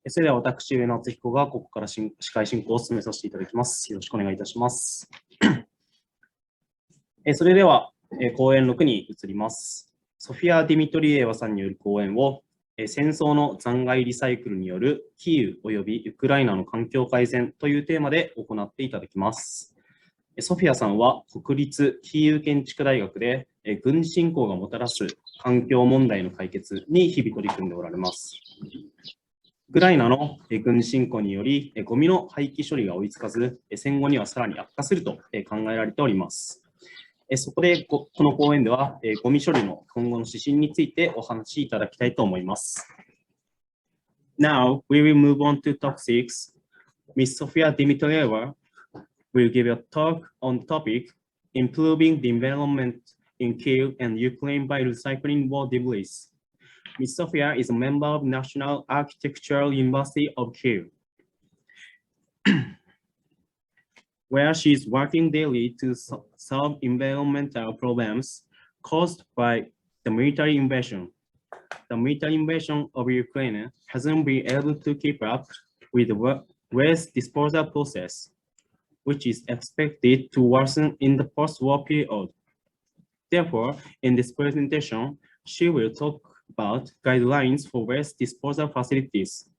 それでは私、上野敦彦がここから司会進行を進めさせていただきます。よろしくお願いいたします。それでは、講演6に移ります。ソフィア・ディミトリエワさんによる講演を、戦争の残骸リサイクルによるキーウ及びウクライナの環境改善というテーマで行っていただきます。ソフィアさんは国立キーウ建築大学で軍事侵攻がもたらす環境問題の解決に日々取り組んでおられます。ウクライナの軍事侵攻によりゴミの廃棄処理が追いつかず、戦後にはさらに悪化すると考えられております。そこでこの講演ではゴミ処理の今後の指針についてお話しいただきたいと思います。Now we will move on to talk 6. Ms. Sofia Dimitrieva will give a talk on the topic Improving the Environment in Kyiv and Ukraine by Recycling War Debris. Ms. Sofia is a member of National Architectural University of Kyiv, where she is working daily to solve environmental problems caused by the military invasion. The military invasion of Ukraine hasn't been able to keep up with the waste disposal process, which is expected to worsen in the post-war period. Therefore, in this presentation, she will talk about guidelines for waste disposal facilities.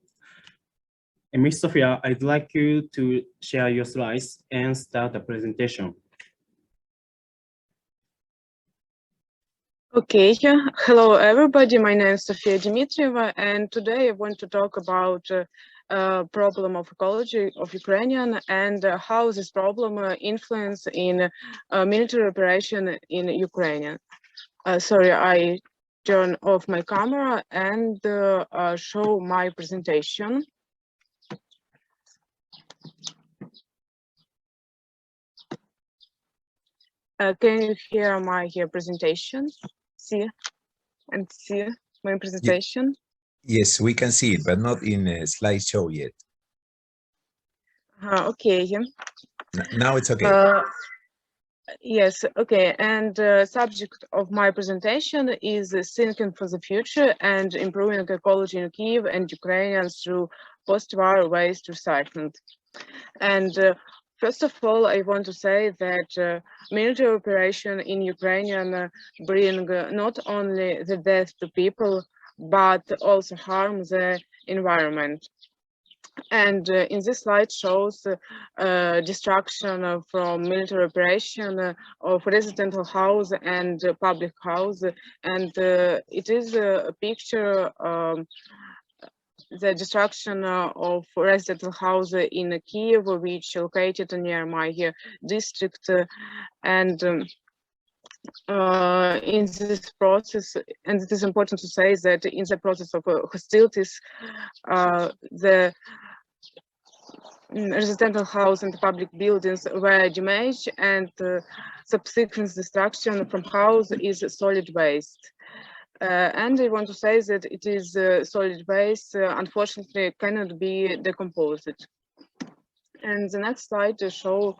Ms. Sofia, I'd like you to share your slides and start the presentation. Okay, hello everybody. My name is Sofia Dimitrieva, and today I want to talk about problem of ecology of Ukrainian and how this problem influence in military operation in Ukraine. Sorry, I turn off my camera and show my presentation. Can you hear my presentation? See my presentation? Yes, we can see it, but not in a slideshow yet. Okay. Now it's okay. Yes, okay. And subject of my presentation is thinking for the future and improving ecology in Kyiv and Ukrainians through post-war waste recycling. And first of all, I want to say that military operation in Ukraine bring not only the death to people, but also harm the environment. And in this slide shows destruction from military operation of residential house and public house, and it is a picture the destruction of residential house in Kyiv, which located near my district, and in this process, and it is important to say that in the process of hostilities, the residential house and public buildings were damaged, and subsequent destruction from house is solid waste. And I want to say that it is solid waste, unfortunately, cannot be decomposed. And the next slide show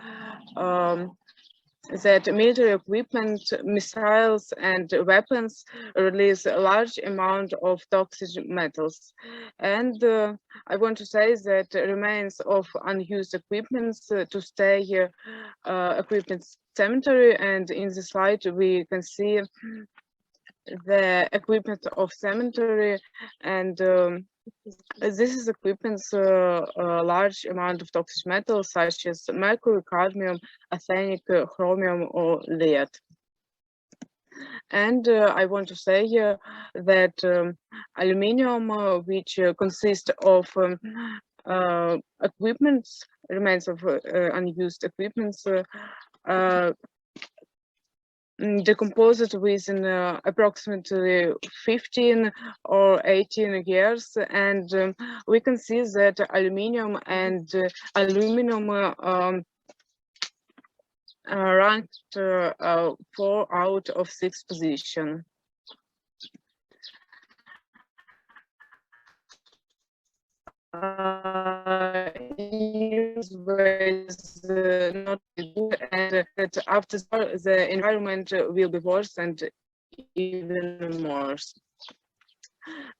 that military equipment, missiles, and weapons release a large amount of toxic metals. And I want to say that remains of unused equipment to stay equipment cemetery. And in the slide, we can see the equipment of cemetery, and this is equipment a large amount of toxic metals such as mercury, cadmium, arsenic, chromium, or lead. And I want to say here that aluminium, which consists of equipment, remains of unused equipment, decomposed within approximately 15 or 18 years, and we can see that aluminum and aluminum ranked 4 out of 6 position. Was not good, and that after the environment will be worse and even worse.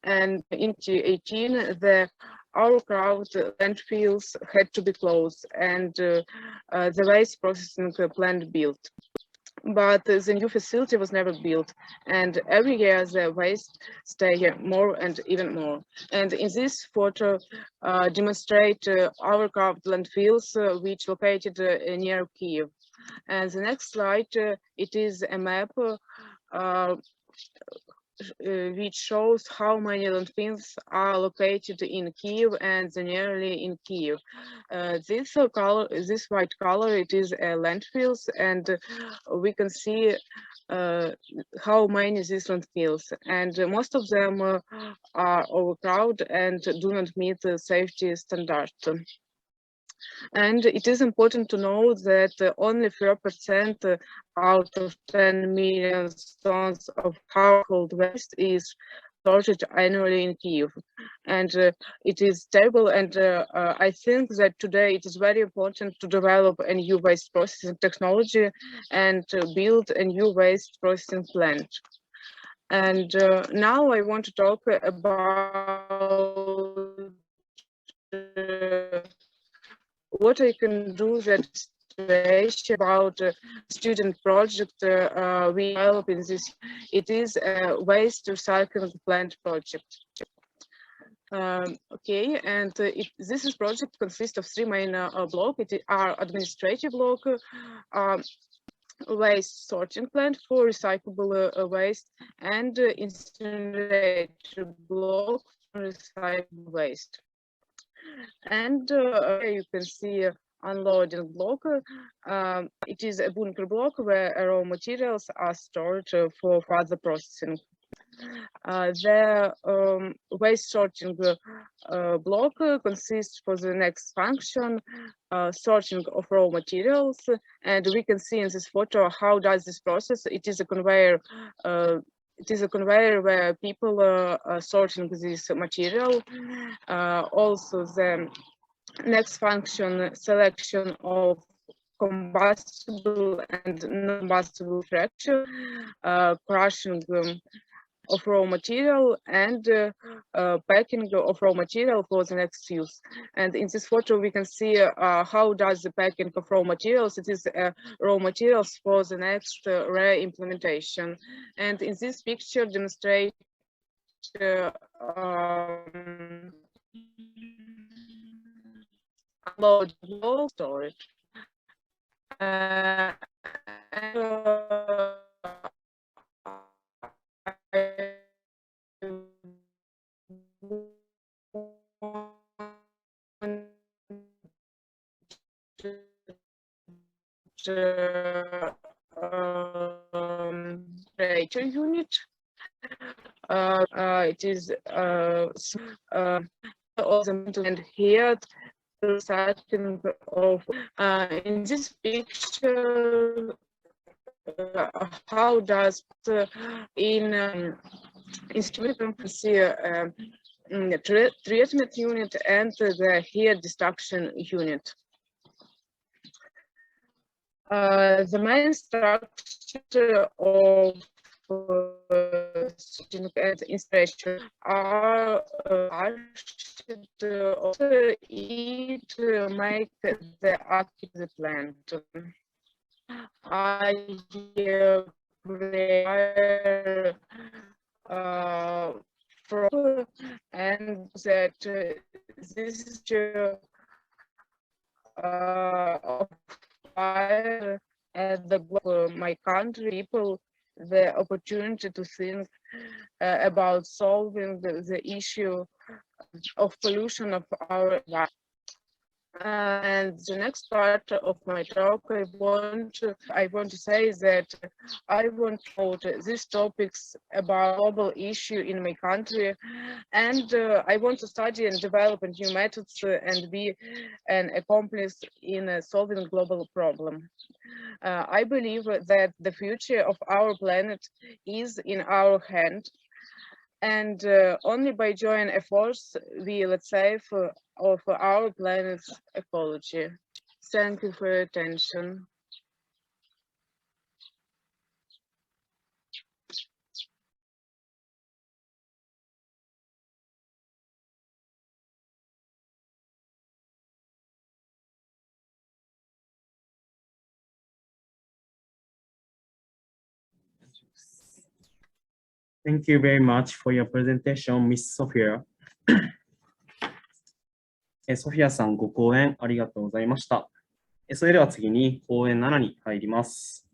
And in 2018, the our crowd landfills had to be closed and the waste processing plant built. But the new facility was never built, and every year the waste stay more and even more. And in this photo demonstrate our carved landfills which located near Kiev. And the next slide, it is a map which shows how many landfills are located in Kiev and nearly in Kiev. This white color, it is landfills, and we can see how many these landfills, and most of them are overcrowded and do not meet the safety standards. And it is important to know that only 4% out of 10 million tons of household waste is sorted annually in Kiev. And it is stable, and I think that today it is very important to develop a new waste processing technology and to build a new waste processing plant. And now I want to talk about what I can do that about student project we develop in this. It is a waste recycling plant project. Okay, and this project consists of three main blocks. It are administrative block, waste sorting plant for recyclable waste, and incinerator block for recyclable waste. And you can see unloading block. It is a bunker block where raw materials are stored for further processing. The waste sorting block consists for the next function, sorting of raw materials, and we can see in this photo how does this process. It is a conveyor. It is a conveyor where people are sorting this material. Also, the next function, selection of combustible and non-combustible fraction, crushing of raw material, and packing of raw material for the next use. And in this photo we can see how does the packing of raw materials. It is raw materials for the next re-implementation. And in this picture demonstrate unload block storage. Unit. It is and here recycling of in this picture how does in instrument you can see treatment unit and the hair destruction unit. The main structure of installation are it make the active plant. I prepare from and that this is at the my country people the opportunity to think about solving the issue of pollution of our environment. And the next part of my talk, I want to say that I want to put these topics about global issue in my country, and I want to study and develop new methods and be an accomplice in solving global problem. I believe that the future of our planet is in our hand, and only by joining efforts we will save of our planet's ecology. Thank you for your attention. Thank you very much for your presentation, Miss Sophia. ソフィアさん、ご講演ありがとうございました。それでは次に講演7に入ります。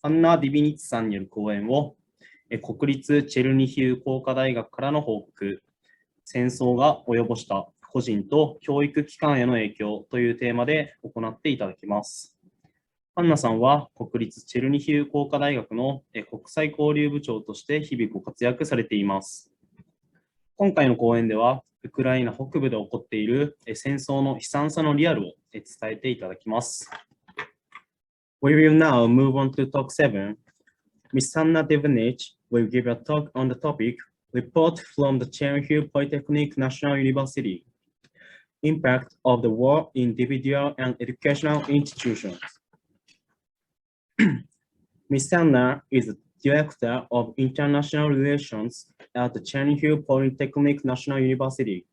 アンナ・ディビニッツさんによる講演を、国立チェルニヒウ工科大学からの報告、戦争が及ぼした個人と教育機関への影響というテーマで行っていただきます。アンナさんは国立チェルニヒウ工科大学の国際交流部長として日々ご活躍されています。今回の講演では、ウクライナ北部で起こっている戦争の悲惨さのリアルを伝えていただきます。We will now move on to talk 7. Ms. Anna Devnich will give a talk on the topic Report from the Chernihiv Polytechnic National University. Impact of the war in individual and educational institutions. Ms. Anna is the Director of International Relations at the Chernihiv Polytechnic National University.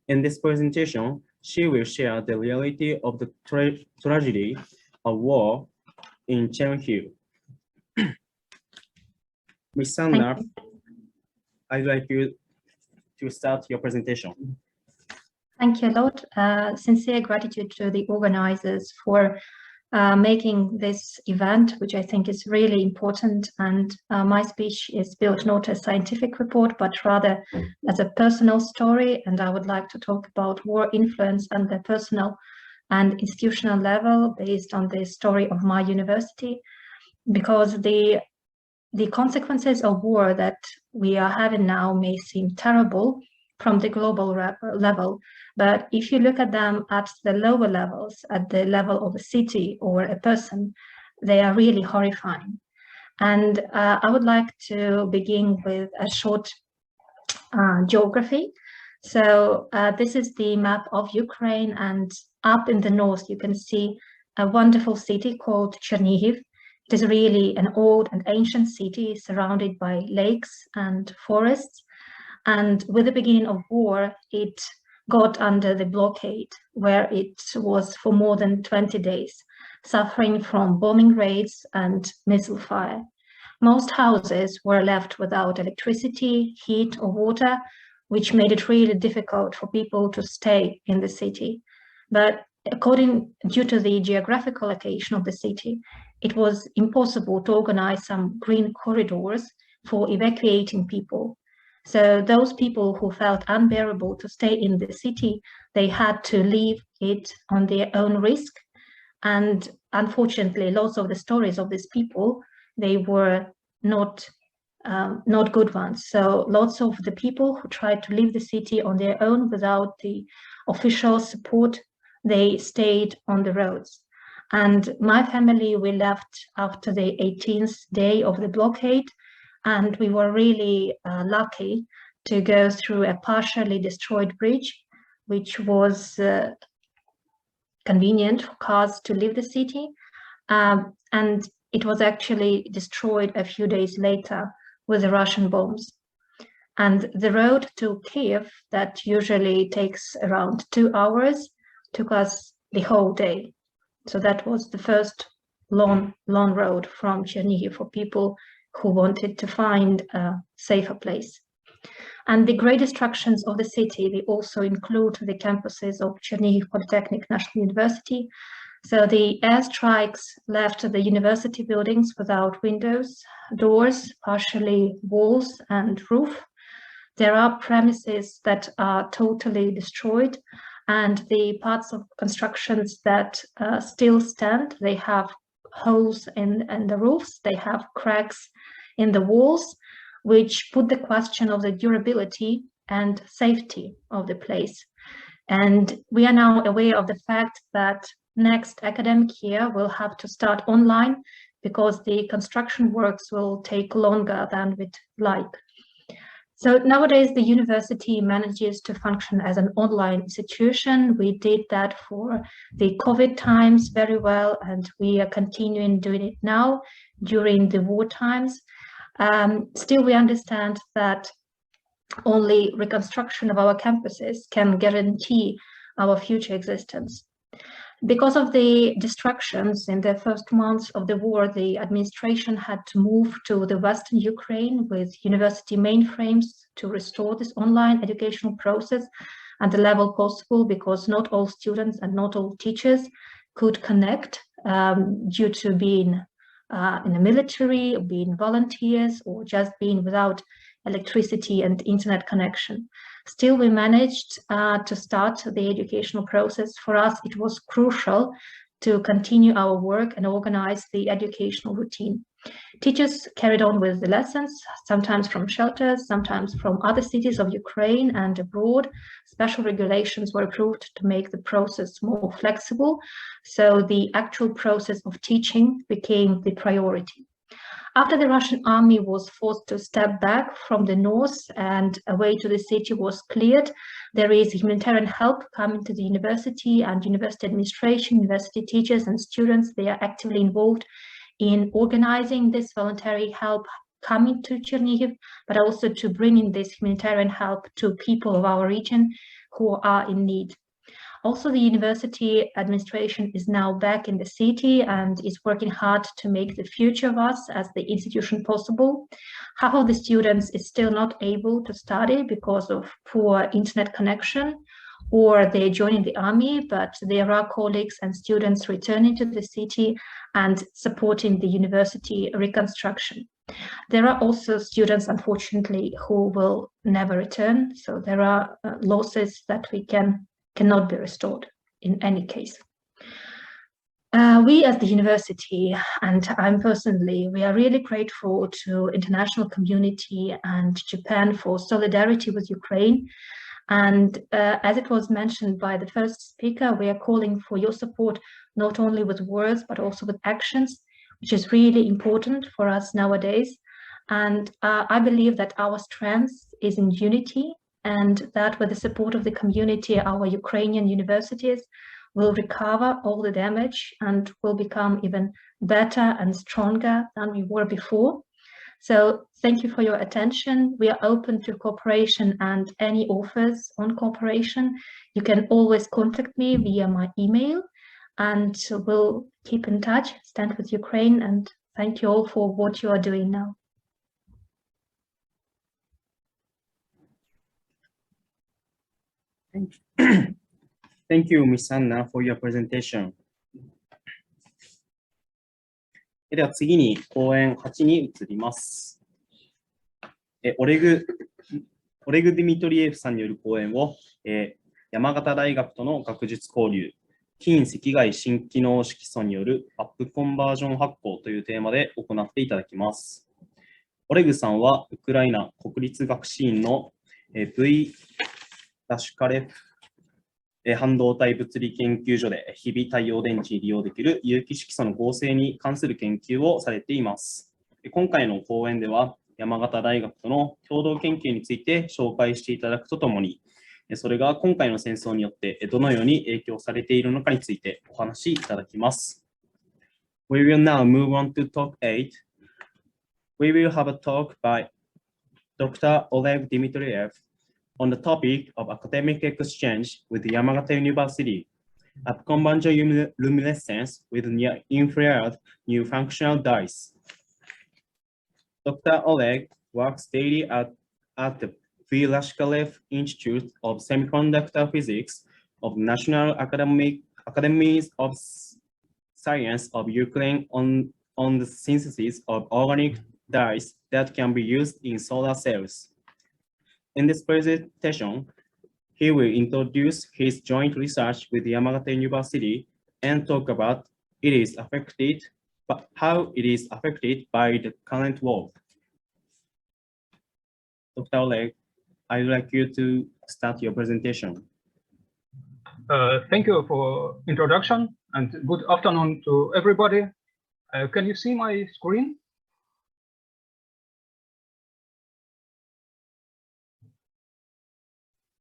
In this presentation, she will share the reality of the tragedy of war in Chernihiv. Ms. Anna, I'd like you to start your presentation. Thank you a lot. Sincere gratitude to the organizers for making this event, which I think is really important. And my speech is built not as a scientific report, but rather as a personal story. And I would like to talk about war influence and the personal and institutional level based on the story of my university, because the consequences of war that we are having now may seem terrible from the global level, but if you look at them at the lower levels, at the level of a city or a person, they are really horrifying. And I would like to begin with a short geography. So this is the map of Ukraine, and up in the north you can see a wonderful city called Chernihiv. It is really an old and ancient city surrounded by lakes and forests. And with the beginning of war, it got under the blockade, where it was for more than 20 days, suffering from bombing raids and missile fire. Most houses were left without electricity, heat, or water, which made it really difficult for people to stay in the city. But due to the geographical location of the city, it was impossible to organize some green corridors for evacuating people. So those people who felt unbearable to stay in the city, they had to leave it on their own risk. And unfortunately, lots of the stories of these people, they were not good ones. So lots of the people who tried to leave the city on their own without the official support, they stayed on the roads. And my family, we left after the 18th day of the blockade. And we were really lucky to go through a partially destroyed bridge, which was convenient for cars to leave the city. And it was actually destroyed a few days later with the Russian bombs. And the road to Kiev, that usually takes around 2 hours, took us the whole day. So that was the first long road from Chernihiv for people who wanted to find a safer place. And the great destructions of the city, they also include the campuses of Chernihiv Polytechnic National University. So the airstrikes left the university buildings without windows, doors, partially walls and roof. There are premises that are totally destroyed, and the parts of constructions that still stand, they have holes in the roofs, they have cracks in the walls, which put the question of the durability and safety of the place. And we are now aware of the fact that next academic year will have to start online because the construction works will take longer than we'd like. So nowadays the university manages to function as an online institution. We did that for the COVID times very well, and we are continuing doing it now during the war times. Still, we understand that only reconstruction of our campuses can guarantee our future existence. Because of the distractions in the first months of the war, the administration had to move to the Western Ukraine with university mainframes to restore this online educational process at the level possible, because not all students and not all teachers could connect due to being in the military, being volunteers, or just being without electricity and internet connection. Still, we managed to start the educational process. For us, it was crucial to continue our work and organize the educational routine. Teachers carried on with the lessons, sometimes from shelters, sometimes from other cities of Ukraine and abroad. Special regulations were approved to make the process more flexible, so the actual process of teaching became the priority. After the Russian army was forced to step back from the north and a way to the city was cleared, there is humanitarian help coming to the university, and university administration, university teachers and students, they are actively involved in organizing this voluntary help coming to Chernihiv, but also to bringing this humanitarian help to people of our region who are in need. Also, the university administration is now back in the city and is working hard to make the future of us as the institution possible. Half of the students is still not able to study because of poor internet connection, or they're joining the army, but there are colleagues and students returning to the city and supporting the university reconstruction. There are also students, unfortunately, who will never return, so there are losses that we cannot be restored in any case. We as the university, and I'm personally, we are really grateful to international community and Japan for solidarity with Ukraine. And as it was mentioned by the first speaker, we are calling for your support, not only with words, but also with actions, which is really important for us nowadays. And I believe that our strength is in unity, and that with the support of the community, our Ukrainian universities will recover all the damage and will become even better and stronger than we were before. So thank you for your attention. We are open to cooperation and any offers on cooperation. You can always contact me via my email, and we'll keep in touch. Stand with Ukraine, and thank you all for what you are doing now. Thank you, Ms. Anna, for your presentation. では次に講演8に移ります。オレグ・ディミトリエフさんによる講演を、山形大学との学術交流、近赤外新機能色素によるアップコンバージョン発行というテーマで行っていただきます。オレグさんはウクライナ国立学士院の TF-YUCaN半導体物理研究所で日々太陽電池に利用できる有機色素の合成に関する研究をされています。今回の講演では山形大学との共同研究について紹介していただくとともに、それが今回の戦争によってどのように影響されているのかについてお話しいただきます。We will now move on to talk 8. We will have a talk by Dr. Oleg Dmitriev on the topic of academic exchange with Yamagata University, upconvergent luminescence with near-infrared new functional dyes. Dr. Oleg works daily at the TF-YUCaN Institute of Semiconductor Physics of National Academies of Science of Ukraine on the synthesis of organic dyes that can be used in solar cells. In this presentation, he will introduce his joint research with Yamagata University and talk about how it is affected by the current war. Dr. Oleg, I would like you to start your presentation. Thank you for introduction, and good afternoon to everybody. Can you see my screen?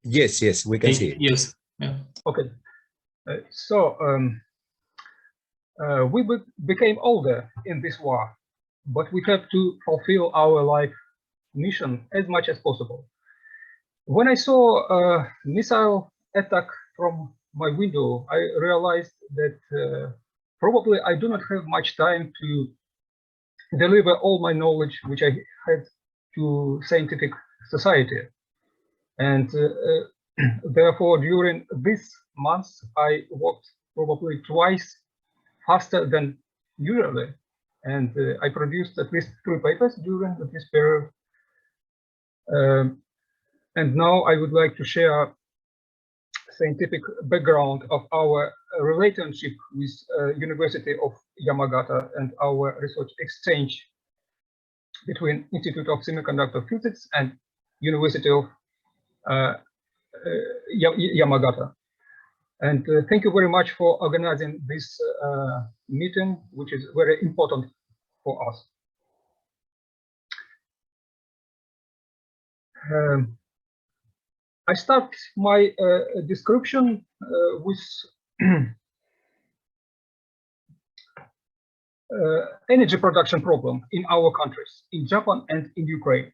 Yes, we can see it. Yes. Yeah. Okay. We became older in this war, but we have to fulfill our life mission as much as possible. When I saw a missile attack from my window, I realized that probably I do not have much time to deliver all my knowledge which I had to scientific society. And therefore, during this month, I worked probably twice faster than usually. And I produced at least 3 papers during this period. And now I would like to share scientific background of our relationship with University of Yamagata and our research exchange between Institute of Semiconductor Physics and University of Yamagata. And thank you very much for organizing this meeting, which is very important for us. I start my description with energy production problem in our countries, in Japan and in Ukraine.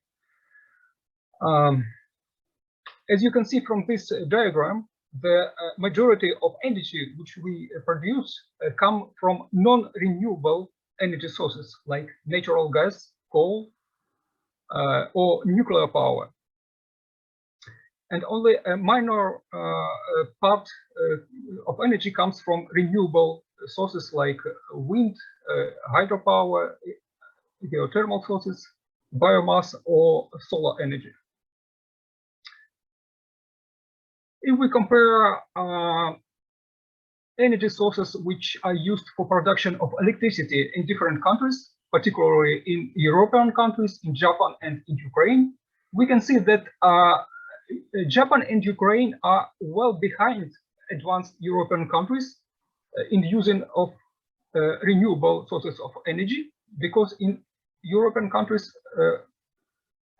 As you can see from this diagram, the majority of energy which we produce come from non-renewable energy sources like natural gas, coal, or nuclear power. And only a minor part of energy comes from renewable sources like wind, hydropower, geothermal sources, biomass, or solar energy. If we compare energy sources which are used for production of electricity in different countries, particularly in European countries, in Japan and in Ukraine, we can see that Japan and Ukraine are well behind advanced European countries in using of renewable sources of energy, because in European countries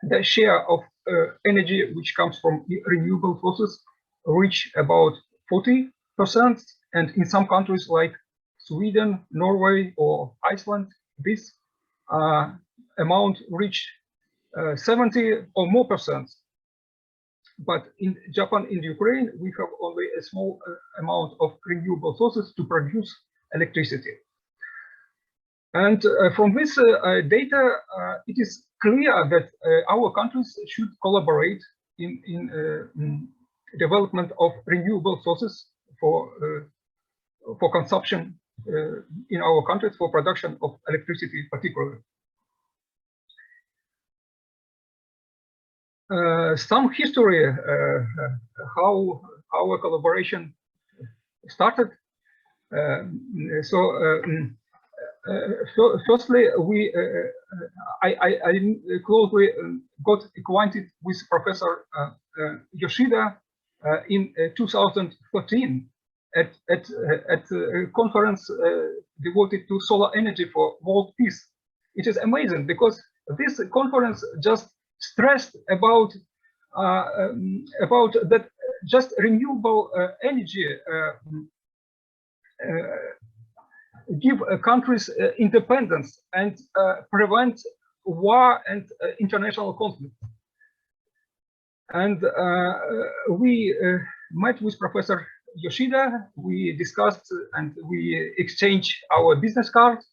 the share of energy which comes from renewable sources reach about 40%, and in some countries like Sweden, Norway, or Iceland, this amount reach 70 or more %. But in Japan and Ukraine, we have only a small amount of renewable sources to produce electricity. And from this data, it is clear that our countries should collaborate in development of renewable sources for consumption in our countries, for production of electricity particularly. Some history how our collaboration started. Firstly, I closely got acquainted with Professor Yoshida in 2013 at a conference devoted to solar energy for world peace. It is amazing because this conference just stressed about that just renewable energy give countries independence and prevent war and international conflict. And we met with Professor Yoshida, we discussed and we exchanged our business cards.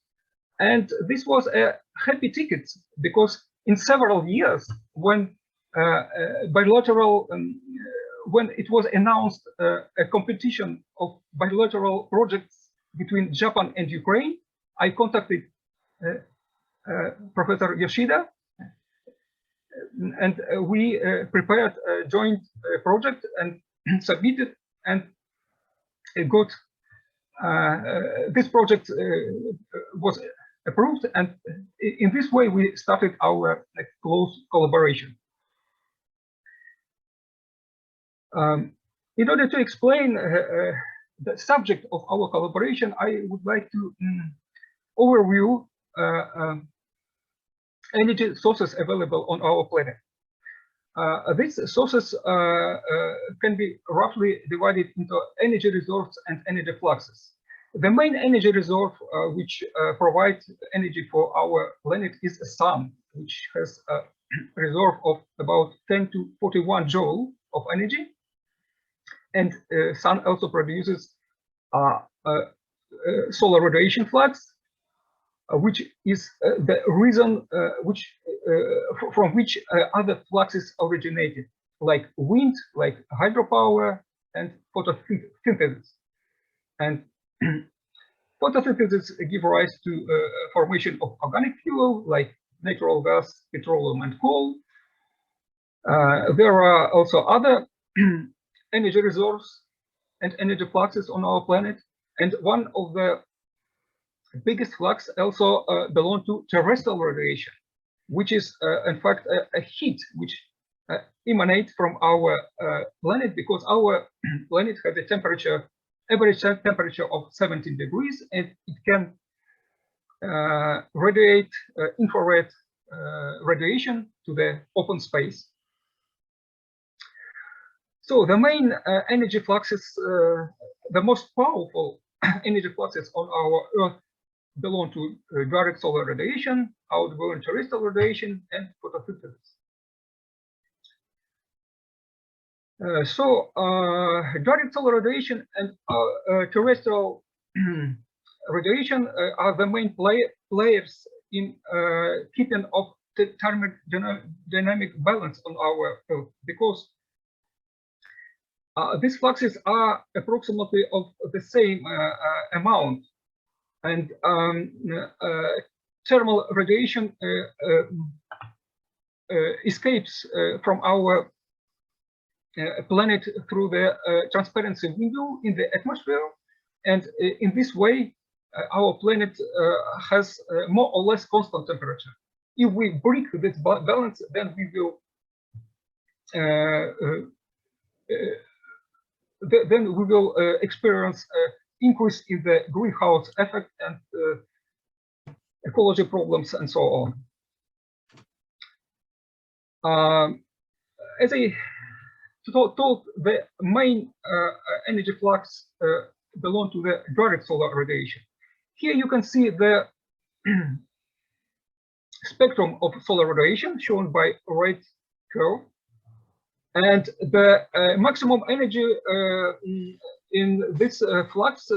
And this was a happy ticket because in several years, when bilateral, when it was announced a competition of bilateral projects between Japan and Ukraine, I contacted Professor Yoshida, and we prepared a joint project and submitted and got this project was approved, and in this way we started our close collaboration. In order to explain the subject of our collaboration, I would like to overview energy sources available on our planet. These sources can be roughly divided into energy reserves and energy fluxes. The main energy reserve which provides energy for our planet is the sun, which has a reserve of about 10 to 41 joule of energy. And sun also produces solar radiation flux, which is the reason from which other fluxes originated, like wind, like hydropower, and photosynthesis. And photosynthesis give rise to formation of organic fuel like natural gas, petroleum, and coal. There are also other energy resources and energy fluxes on our planet, and one of the biggest flux also belong to terrestrial radiation, which is in fact a heat which emanates from our planet, because our planet has a temperature, average temperature of 17 degrees, and it can radiate infrared radiation to the open space. So the main energy fluxes, the most powerful energy fluxes on our Earth belong to direct solar radiation, outgoing terrestrial radiation, and photosynthesis. Direct solar radiation and terrestrial radiation are the main players in keeping of the thermodynamic balance on our Earth, because these fluxes are approximately of the same amount, and thermal radiation escapes from our planet through the transparency window in the atmosphere, and in this way our planet has more or less constant temperature. If we break this balance, then we will experience increase in the greenhouse effect and ecology problems and so on. As I told, the main energy flux belong to the direct solar radiation. Here you can see the spectrum of solar radiation shown by red curve, and the maximum energy in this flux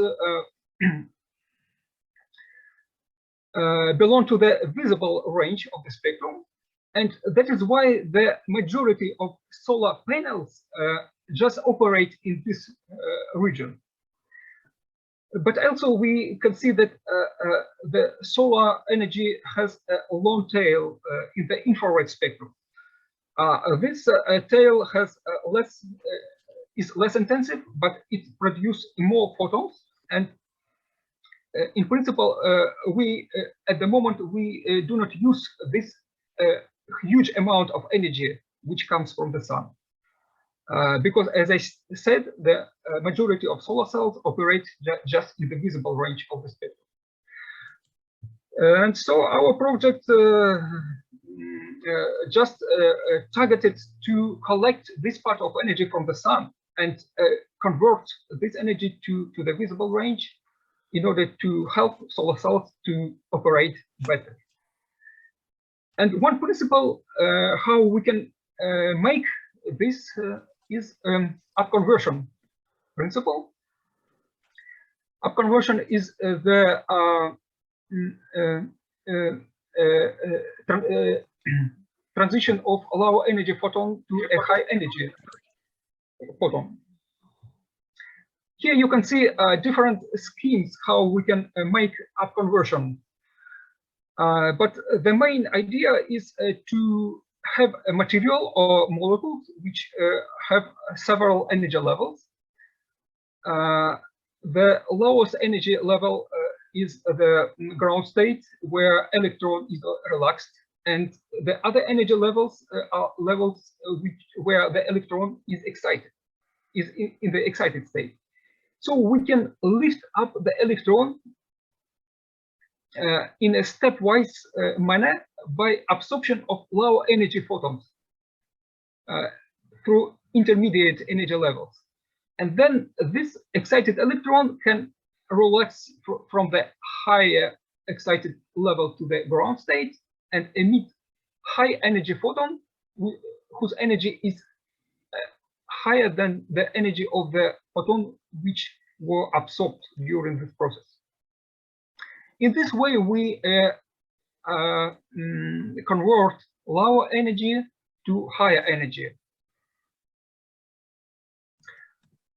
belong to the visible range of the spectrum, and that is why the majority of solar panels just operate in this region. But also we can see that the solar energy has a long tail in the infrared spectrum. This tail has is less intensive, but it produces more photons. And in principle, we at the moment we do not use this huge amount of energy which comes from the sun, because, as I said, the majority of solar cells operate just in the visible range of the spectrum. And so our project just targeted to collect this part of energy from the sun and convert this energy to the visible range in order to help solar cells to operate better. And one principle how we can make this is upconversion principle. Upconversion is the transition of low energy photon to a high energy photon. Here you can see different schemes how we can make upconversion. But the main idea is to have a material or molecules which have several energy levels. The lowest energy level is the ground state, where electron is relaxed, and the other energy levels are levels where the electron is excited, is in the excited state. So we can lift up the electron in a stepwise manner by absorption of low energy photons through intermediate energy levels. And then this excited electron can relax from the higher excited level to the ground state and emit high energy photon whose energy is higher than the energy of the photon which were absorbed during this process. In this way, we convert lower energy to higher energy.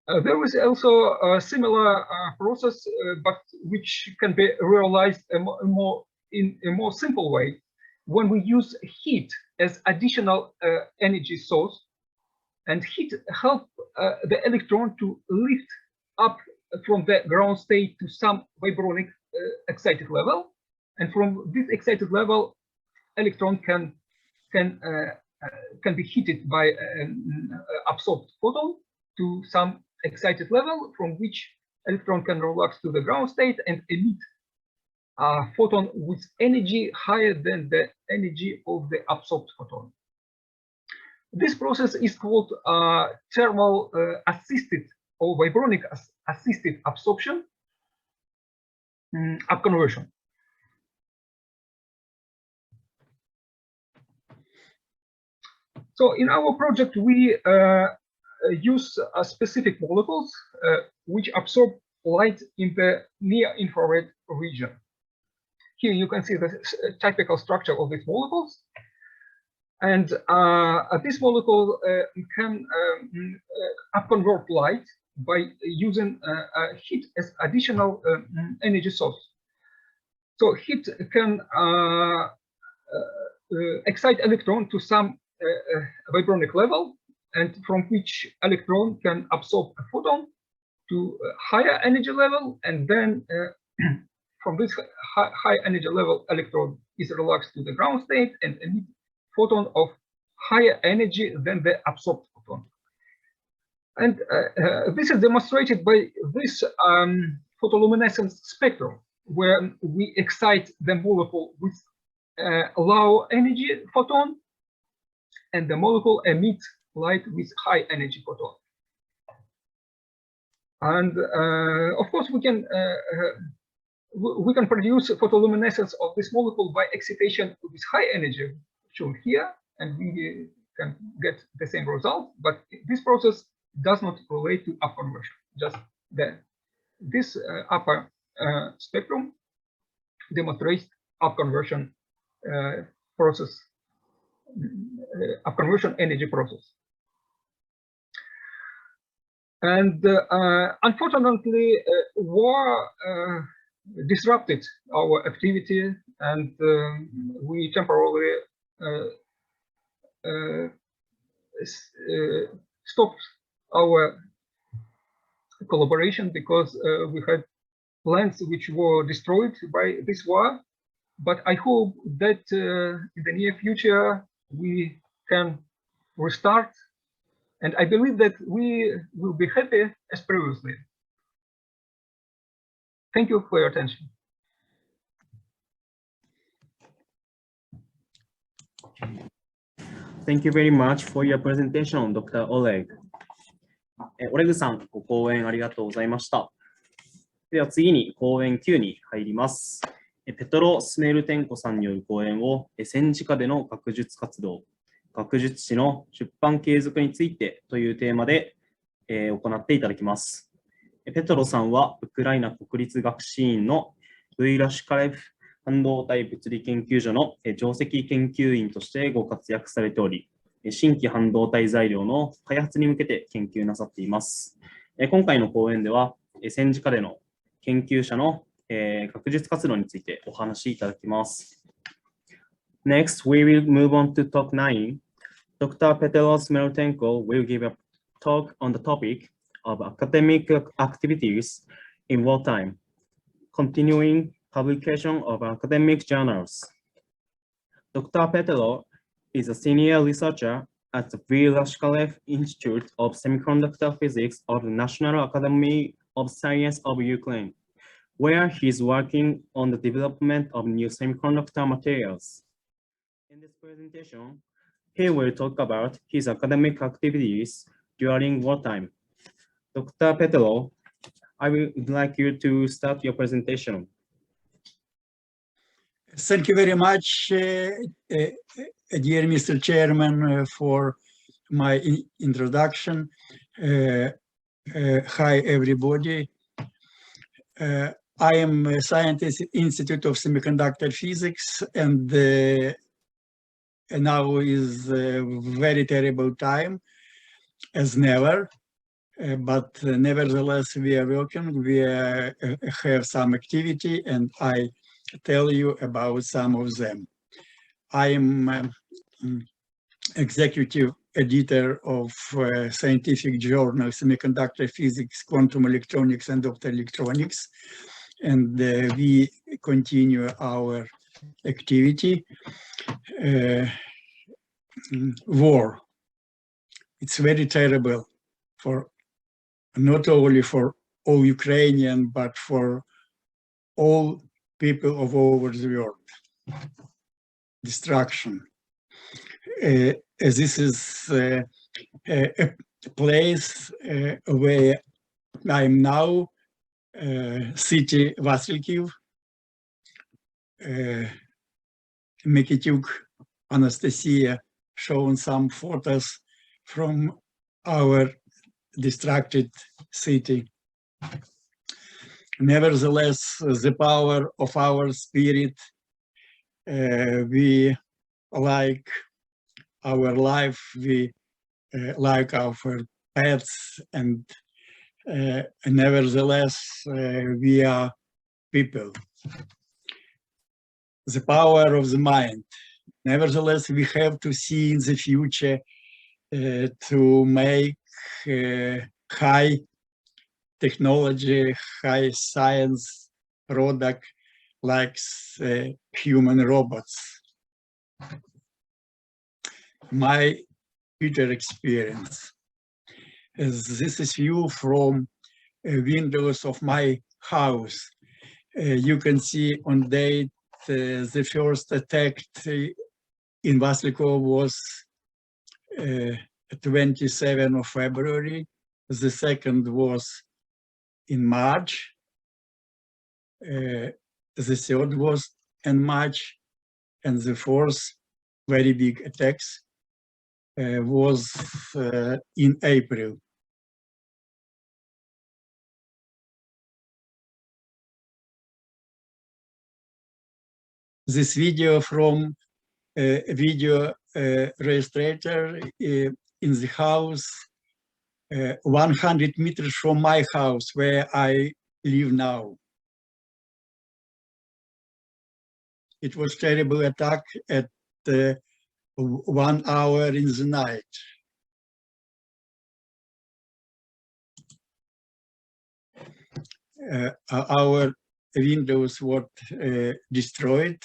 There is also a similar process, but which can be realized in a more simple way when we use heat as additional energy source, and heat help the electron to lift up from the ground state to some vibronic excited level, and from this excited level, electron can be heated by an absorbed photon to some excited level, from which electron can relax to the ground state and emit a photon with energy higher than the energy of the absorbed photon. This process is called thermal assisted or vibronic assisted absorption, upconversion. So in our project, we use specific molecules which absorb light in the near-infrared region. Here you can see the typical structure of these molecules. And this molecule can upconvert light by using heat as additional energy source. So heat can excite electron to some vibronic level, and from which electron can absorb a photon to a higher energy level, and then from this high energy level, electron is relaxed to the ground state and emit photon of higher energy than the absorbed photon. And this is demonstrated by this photoluminescence spectrum, where we excite the molecule with low energy photon, and the molecule emits light with high energy photon. And of course, we can produce photoluminescence of this molecule by excitation with high energy, shown here, and we can get the same result. But this process does not relate to upconversion. Just this upper spectrum demonstrates upconversion process, upconversion energy process. And unfortunately, war disrupted our activity, and we temporarily stopped our collaboration because we had plans which were destroyed by this war. But I hope that in the near future we can restart, and I believe that we will be happy as previously. Thank you for your attention. Thank you very much for your presentation, Dr. Oleg. オレグさん、ご講演ありがとうございました。では次に講演9に入ります。ペトロ・スメルテンコさんによる講演を戦時下での学術活動、学術誌の出版継続についてというテーマで行っていただきます。ペトロさんはウクライナ国立学士院のYUCaN半導体物理研究所の上席研究員としてご活躍されており、新規半導体材料の開発に向けて研究なさっています。今回の講演では戦時下での研究者の学術活動についてお話しいただきます。Next, we will move on to talk 9. Dr. Petro Smeltenko will give a talk on the topic of academic activities in wartime, continuing publication of academic journals. Dr. Petro is a senior researcher at the YUCaN Institute of Semiconductor Physics of the National Academy of Science of Ukraine, where he is working on the development of new semiconductor materials. In this presentation, he will talk about his academic activities during wartime. Dr. Petro, I would like you to start your presentation. Thank you very much, dear Mr. Chairman, for my introduction. Hi, everybody. I am a scientist at Institute of Semiconductor Physics, and now is a very terrible time, as never. But nevertheless, we are working, we have some activity, and I tell you about some of them. I am executive editor of scientific journal Semiconductor Physics, Quantum Electronics, and Optoelectronics, and we continue our activity. War. It's very terrible for not only for all Ukrainian, but for all people of over the world. Destruction. This is a place where I'm now, city Vasilkiv, Mikityuk, Anastasia, shown some photos from our distracted city. Nevertheless, the power of our spirit, we like our life, we like our pets, and nevertheless, we are people. The power of the mind. Nevertheless, we have to see in the future to make high technology, high science product like human robots. My future experience is this is view from windows of my house. You can see on date the first attack in Vaslikov was 27th of February. The second was in March. The third was in March, and the fourth very big attacks was in April. This video from video registrator in the house 100 meters from my house where I live now. It was terrible attack at 1 hour in the night. Our windows were destroyed.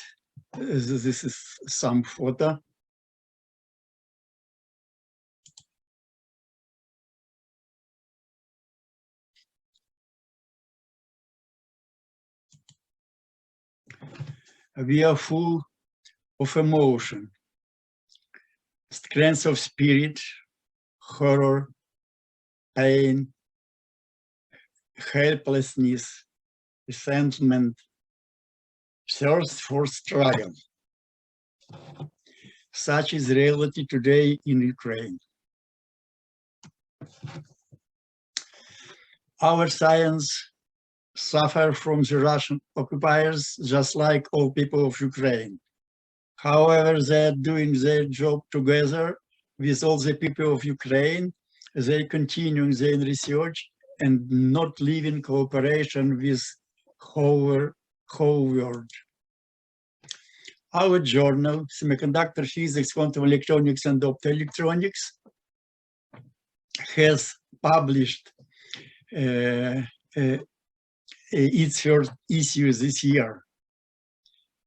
This is some photo. We are full of emotion, strength of spirit, horror, pain, helplessness, resentment, thirst for struggle. Such is reality today in Ukraine. Our science suffer from the Russian occupiers just like all people of Ukraine. However, they are doing their job together with all the people of Ukraine. They continue their research and not leaving cooperation with whole world. Our journal, Semiconductor Physics, Quantum Electronics, and Optoelectronics, has published its first issue this year.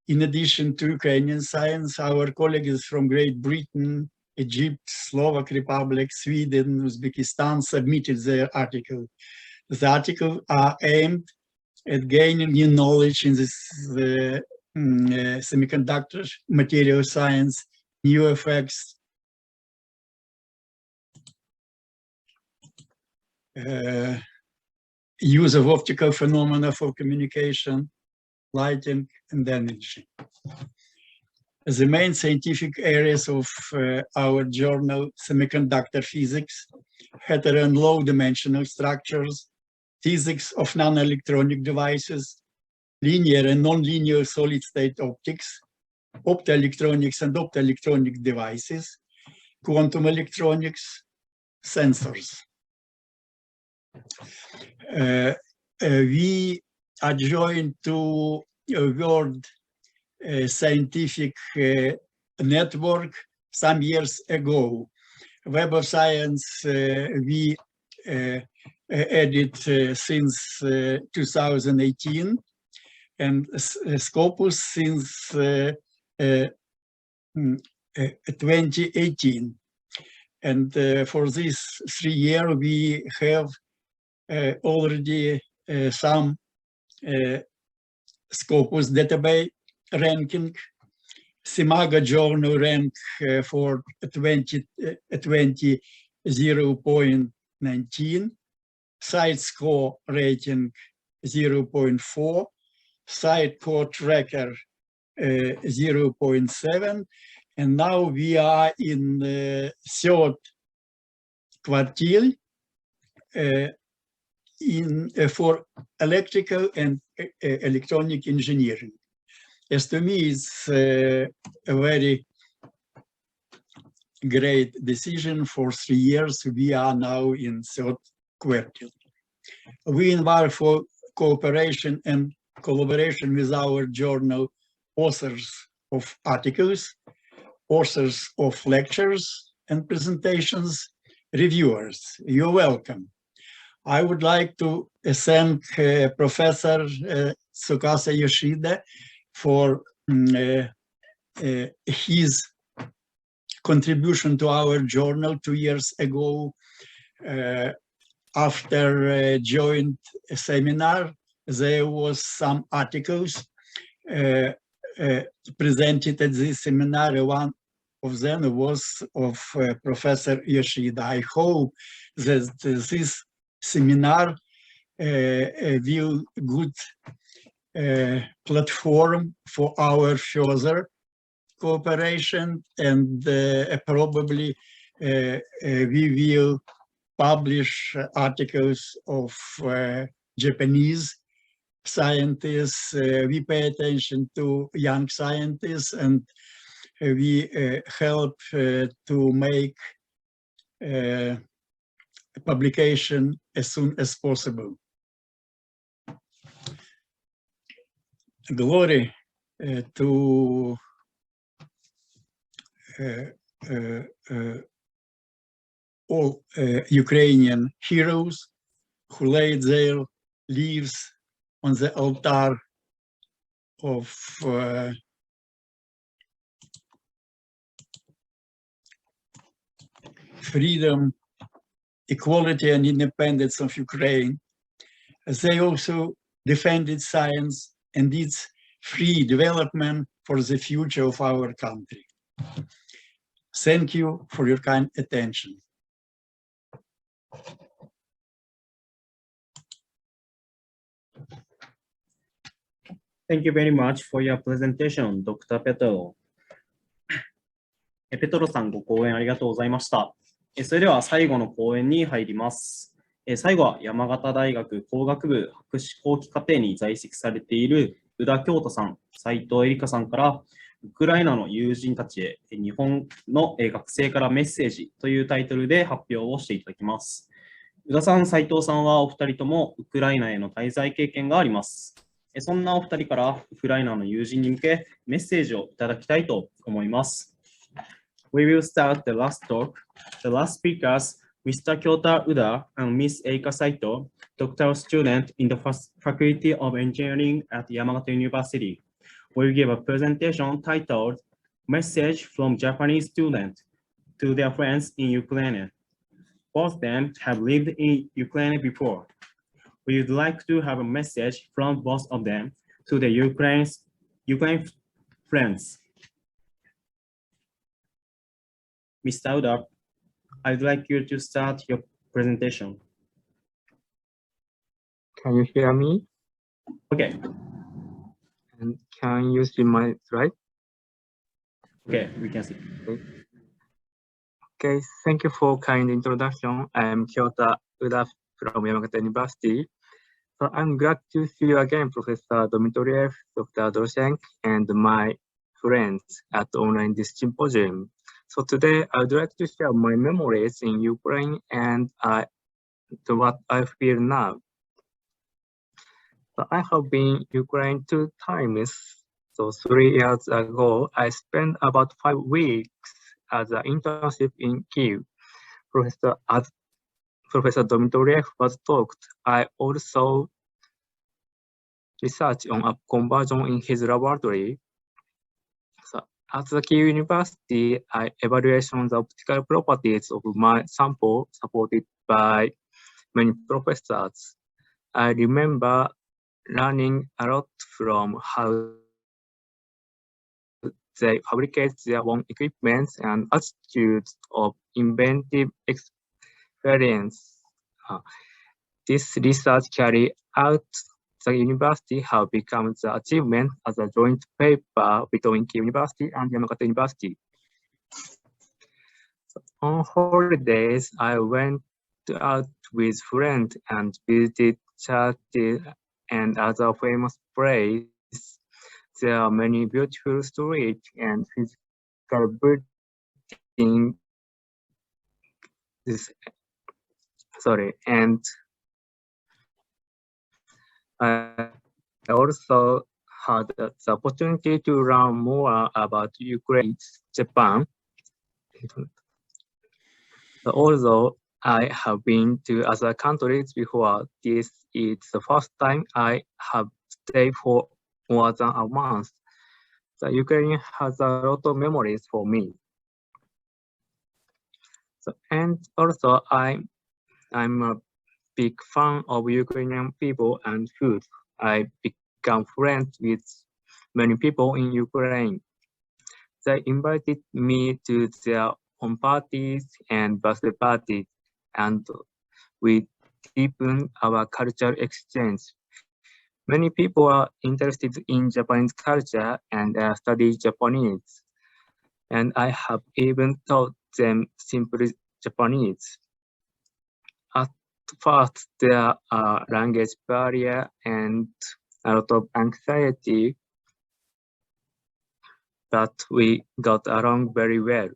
In addition to Ukrainian science, our colleagues from Great Britain, Egypt, Slovak Republic, Sweden, Uzbekistan submitted their article. The articles are aimed at gaining new knowledge in this semiconductor material science, new effects, use of optical phenomena for communication, lighting, and energy. The main scientific areas of our journal: semiconductor physics, hetero and low dimensional structures, physics of non-electronic devices, linear and non-linear solid-state optics, optoelectronics and optoelectronic devices, quantum electronics, sensors. We are joined to a world scientific network some years ago. Web of Science we added since 2018, and Scopus since 2018. And for this 3 years, we have already some Scopus database ranking, Simaga journal rank for 0.19, site score rating 0.4, site core tracker 0.7, and now we are in the third quartile for electrical and electronic engineering. As to me, it's a very great decision. For 3 years, we are now in third quartile. We invite for cooperation and collaboration with our journal authors of articles, authors of lectures and presentations, reviewers. You're welcome. I would like to thank Professor Tsukasa Yoshida for his contribution to our journal 2 years ago. After joint seminar, there was some articles presented at this seminar. One of them was of Professor Yoshida. I hope that this seminar will good platform for our further cooperation, and probably we will publish articles of Japanese scientists. We pay attention to young scientists, and we help to make publication as soon as possible. Glory to all Ukrainian heroes who laid their lives on the altar of freedom, equality, and independence of Ukraine. They also defended science and its free development for the future of our country. Thank you for your kind attention. Thank you very much for your presentation, Dr. Petro. ペトロさん、ご講演ありがとうございました。それでは最後の講演に入ります。最後は山形大学工学部博士後期課程に在籍されている宇田京太さん、斉藤恵梨香さんから、ウクライナの友人たちへ日本の学生からメッセージというタイトルで発表をしていただきます。宇田さん、斉藤さんはお二人ともウクライナへの滞在経験があります。そんなお二人からウクライナの友人に向けメッセージをいただきたいと思います。We will start the last talk. The last speakers, Mr. Kyota Uda and Ms. Eika Saito, doctoral student in the Faculty of Engineering at Yamagata University, will give a presentation titled Message from Japanese Student to Their Friends in Ukraine. Both of them have lived in Ukraine before. We would like to have a message from both of them to the Ukraine friends. Mr. Uda, I'd like you to start your presentation. Can you hear me? Okay. And can you see my slide? Okay, we can see. Okay, thank you for kind introduction. I'm Kyota Uda from Yamagata University. So I'm glad to see you again, Professor Dmitriev, Dr. Doroshenko, and my friends at online this symposium. So today I would like to share my memories in Ukraine and what I feel now. So I have been in Ukraine 2 times. So 3 years ago, I spent about 5 weeks as an internship in Kyiv. As Professor Dmitriev was talked, I also researched on up conversion in his laboratory. So at the Kyiv University, I evaluated the optical properties of my sample supported by many professors. I remember learning a lot from how they fabricate their own equipment and attitudes of inventive experience. This research carried out the university have become the achievement as a joint paper between Kyiv University and Yamagata University. So on holidays, I went out with friends and visited churches and other famous places. There are many beautiful streets and physical buildings. And I also had the opportunity to learn more about Ukraine, Japan. Although I have been to other countries before, this is the first time I have stayed for more than a month. The Ukraine has a lot of memories for me. And also I'm a big fan of Ukrainian people and food. I become friends with many people in Ukraine. They invited me to their home parties and birthday parties, and we deepened our cultural exchange. Many people are interested in Japanese culture and study Japanese, and I have even taught them simple Japanese. At first, there are language barrier and a lot of anxiety, but we got along very well.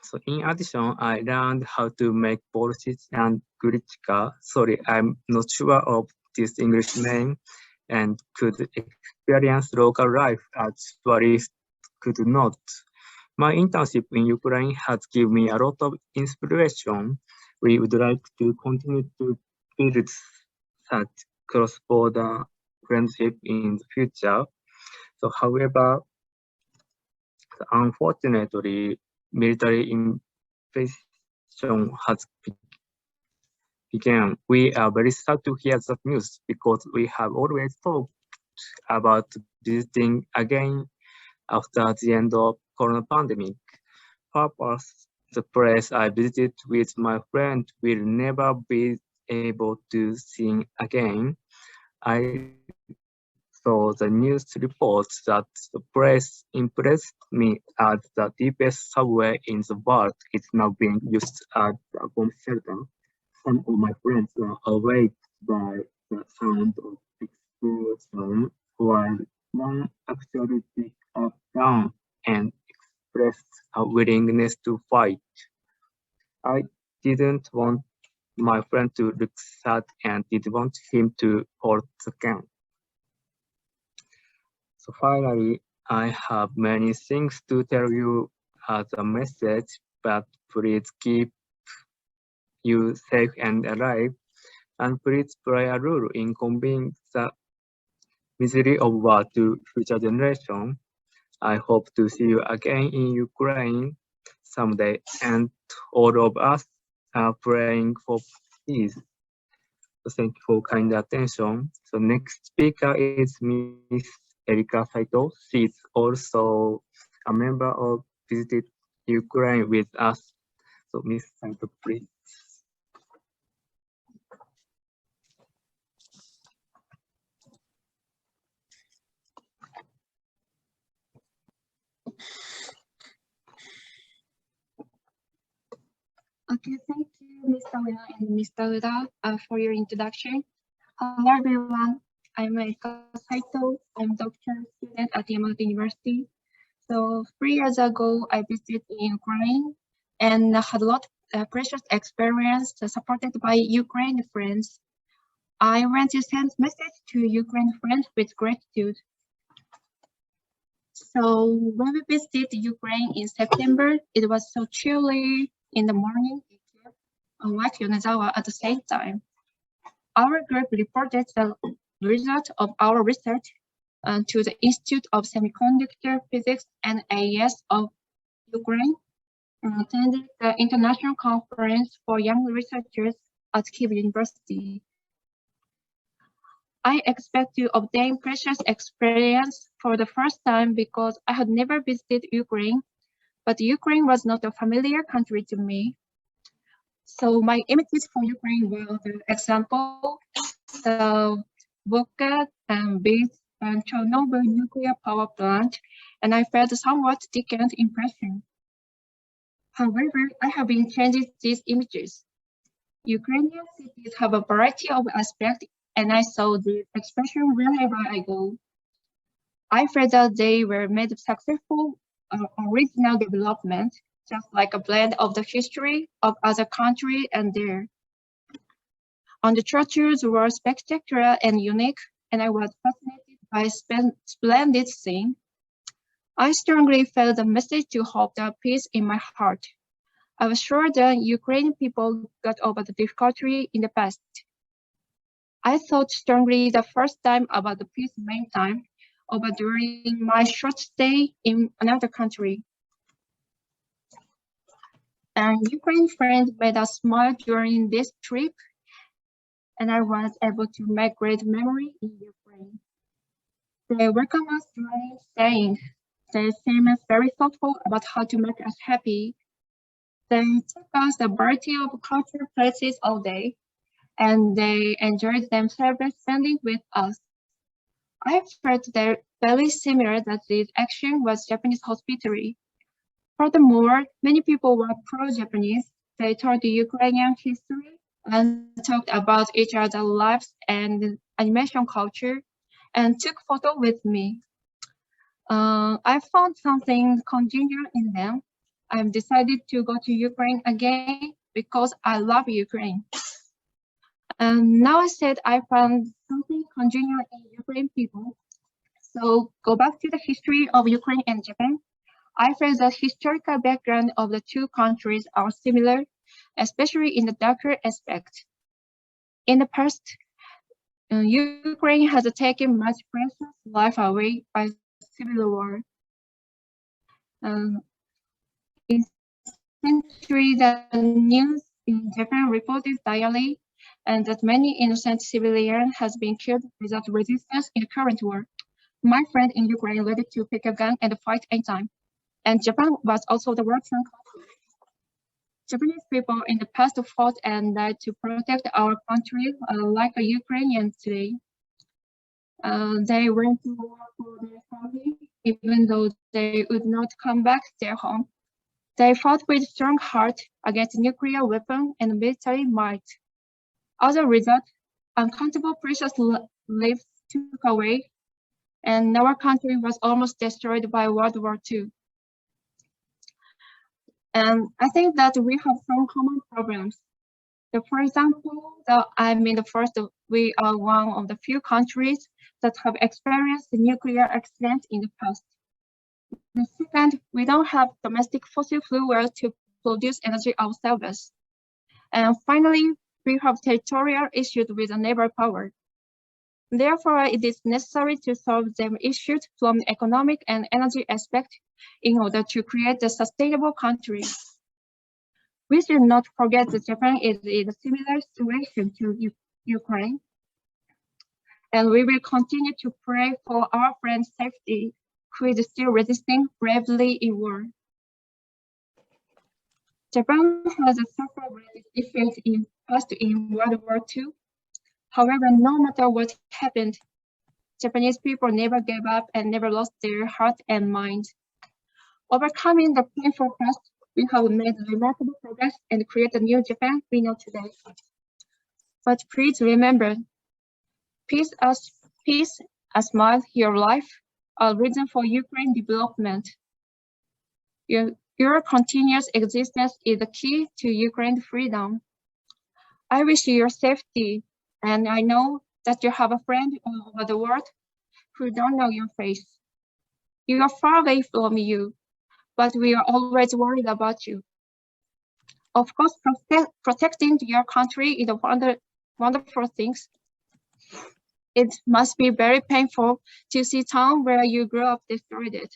So in addition, I learned how to make borscht and grichka. Sorry, I'm not sure of this English name, and could experience local life as tourists could not. My internship in Ukraine has given me a lot of inspiration. We would like to continue to build such cross-border friendship in the future. So, however, unfortunately, military invasion has begun. We are very sad to hear that news because we have always talked about visiting again after the end of Corona pandemic. Perhaps the place I visited with my friend will never be able to see again. I saw the news reports that the place impressed me as the deepest subway in the world is now being used as a bomb shelter. Some of my friends were awake by the sound of explosion, while one actually picked up gun and expressed a willingness to fight. I didn't want my friend to look sad and didn't want him to hold the gun. So finally, I have many things to tell you as a message, but please keep you safe and alive, and please play a role in conveying the misery of war to future generations. I hope to see you again in Ukraine someday, and all of us are praying for peace. So thank you for kind attention. So next speaker is Miss Erika Saito. She's also a member of Visited Ukraine with us. So Miss Saito, please. Okay, thank you, Mr. Ueda and Mr. Ueda, for your introduction. Hello, everyone. I'm Eka Saito. I'm a doctoral student at Yamada University. So 3 years ago, I visited in Ukraine and had a lot of precious experience supported by Ukrainian friends. I want to send message to Ukrainian friends with gratitude. So when we visited Ukraine in September, it was so chilly in the morning like Yonezawa at the same time. Our group reported the result of our research to the Institute of Semiconductor Physics and AES of Ukraine and attended the International Conference for Young Researchers at Kyiv University. I expect to obtain precious experience for the first time because I had never visited Ukraine, but Ukraine was not a familiar country to me. So my images for Ukraine were the example, the Volga and Beach and Chernobyl nuclear power plant, and I felt a somewhat decadent impression. However, I have been changing these images. Ukrainian cities have a variety of aspects, and I saw the expression wherever I go. I felt that they were made successful original development, just like a blend of the history of other countries and there. On the churches were spectacular and unique, and I was fascinated by splendid scene. I strongly felt the message to hope the peace in my heart. I was sure that Ukrainian people got over the difficulty in the past. I thought strongly the first time about the peace meantime, over during my short stay in another country. And Ukrainian friends made us smile during this trip, and I was able to make great memory in Ukraine. They welcomed us during staying. They seemed very thoughtful about how to make us happy. They took us a variety of cultural places all day, and they enjoyed themselves spending with us. I felt they're very similar that this action was Japanese hospitality. Furthermore, many people were pro-Japanese. They told the Ukrainian history and talked about each other's lives and animation culture and took photos with me. I found something congenial in them. I've decided to go to Ukraine again because I love Ukraine. Now I said I found something congenial in Ukrainian people. So go back to the history of Ukraine and Japan. I feel the historical background of the two countries are similar, especially in the darker aspect. In the past, Ukraine has taken much precious life away by civil war. In century, the news in Japan reported daily, and that many innocent civilians has been killed without resistance in the current war. My friend in Ukraine ready to pick a gun and fight anytime. And Japan was also the Western country. Japanese people in the past fought and died to protect our country, like the Ukrainians today. They went to war for their family, even though they would not come back to their home. They fought with strong heart against nuclear weapon and military might. As a result, uncountable precious lives took away, and our country was almost destroyed by World War II. And I think that we have some common problems. So for example, we are one of the few countries that have experienced nuclear accidents in the past. The second, we don't have domestic fossil fuel to produce energy ourselves. And finally, we have territorial issues with a neighbor power. Therefore, it is necessary to solve them issues from the economic and energy aspect in order to create a sustainable country. We should not forget that Japan is in a similar situation to Ukraine. And we will continue to pray for our friend's safety, who is still resisting bravely in war. Japan has suffered great defeat in past in World War II. However, no matter what happened, Japanese people never gave up and never lost their heart and mind. Overcoming the painful past we have made remarkable progress and created a new Japan we know today. But please remember, peace, a smile, your life, a reason for Ukraine development. Your continuous existence is the key to Ukraine freedom. I wish you your safety, and I know that you have a friend all over the world who don't know your face. You are far away from you, but we are always worried about you. Of course, protecting your country is a wonderful thing. It must be very painful to see town where you grew up destroyed.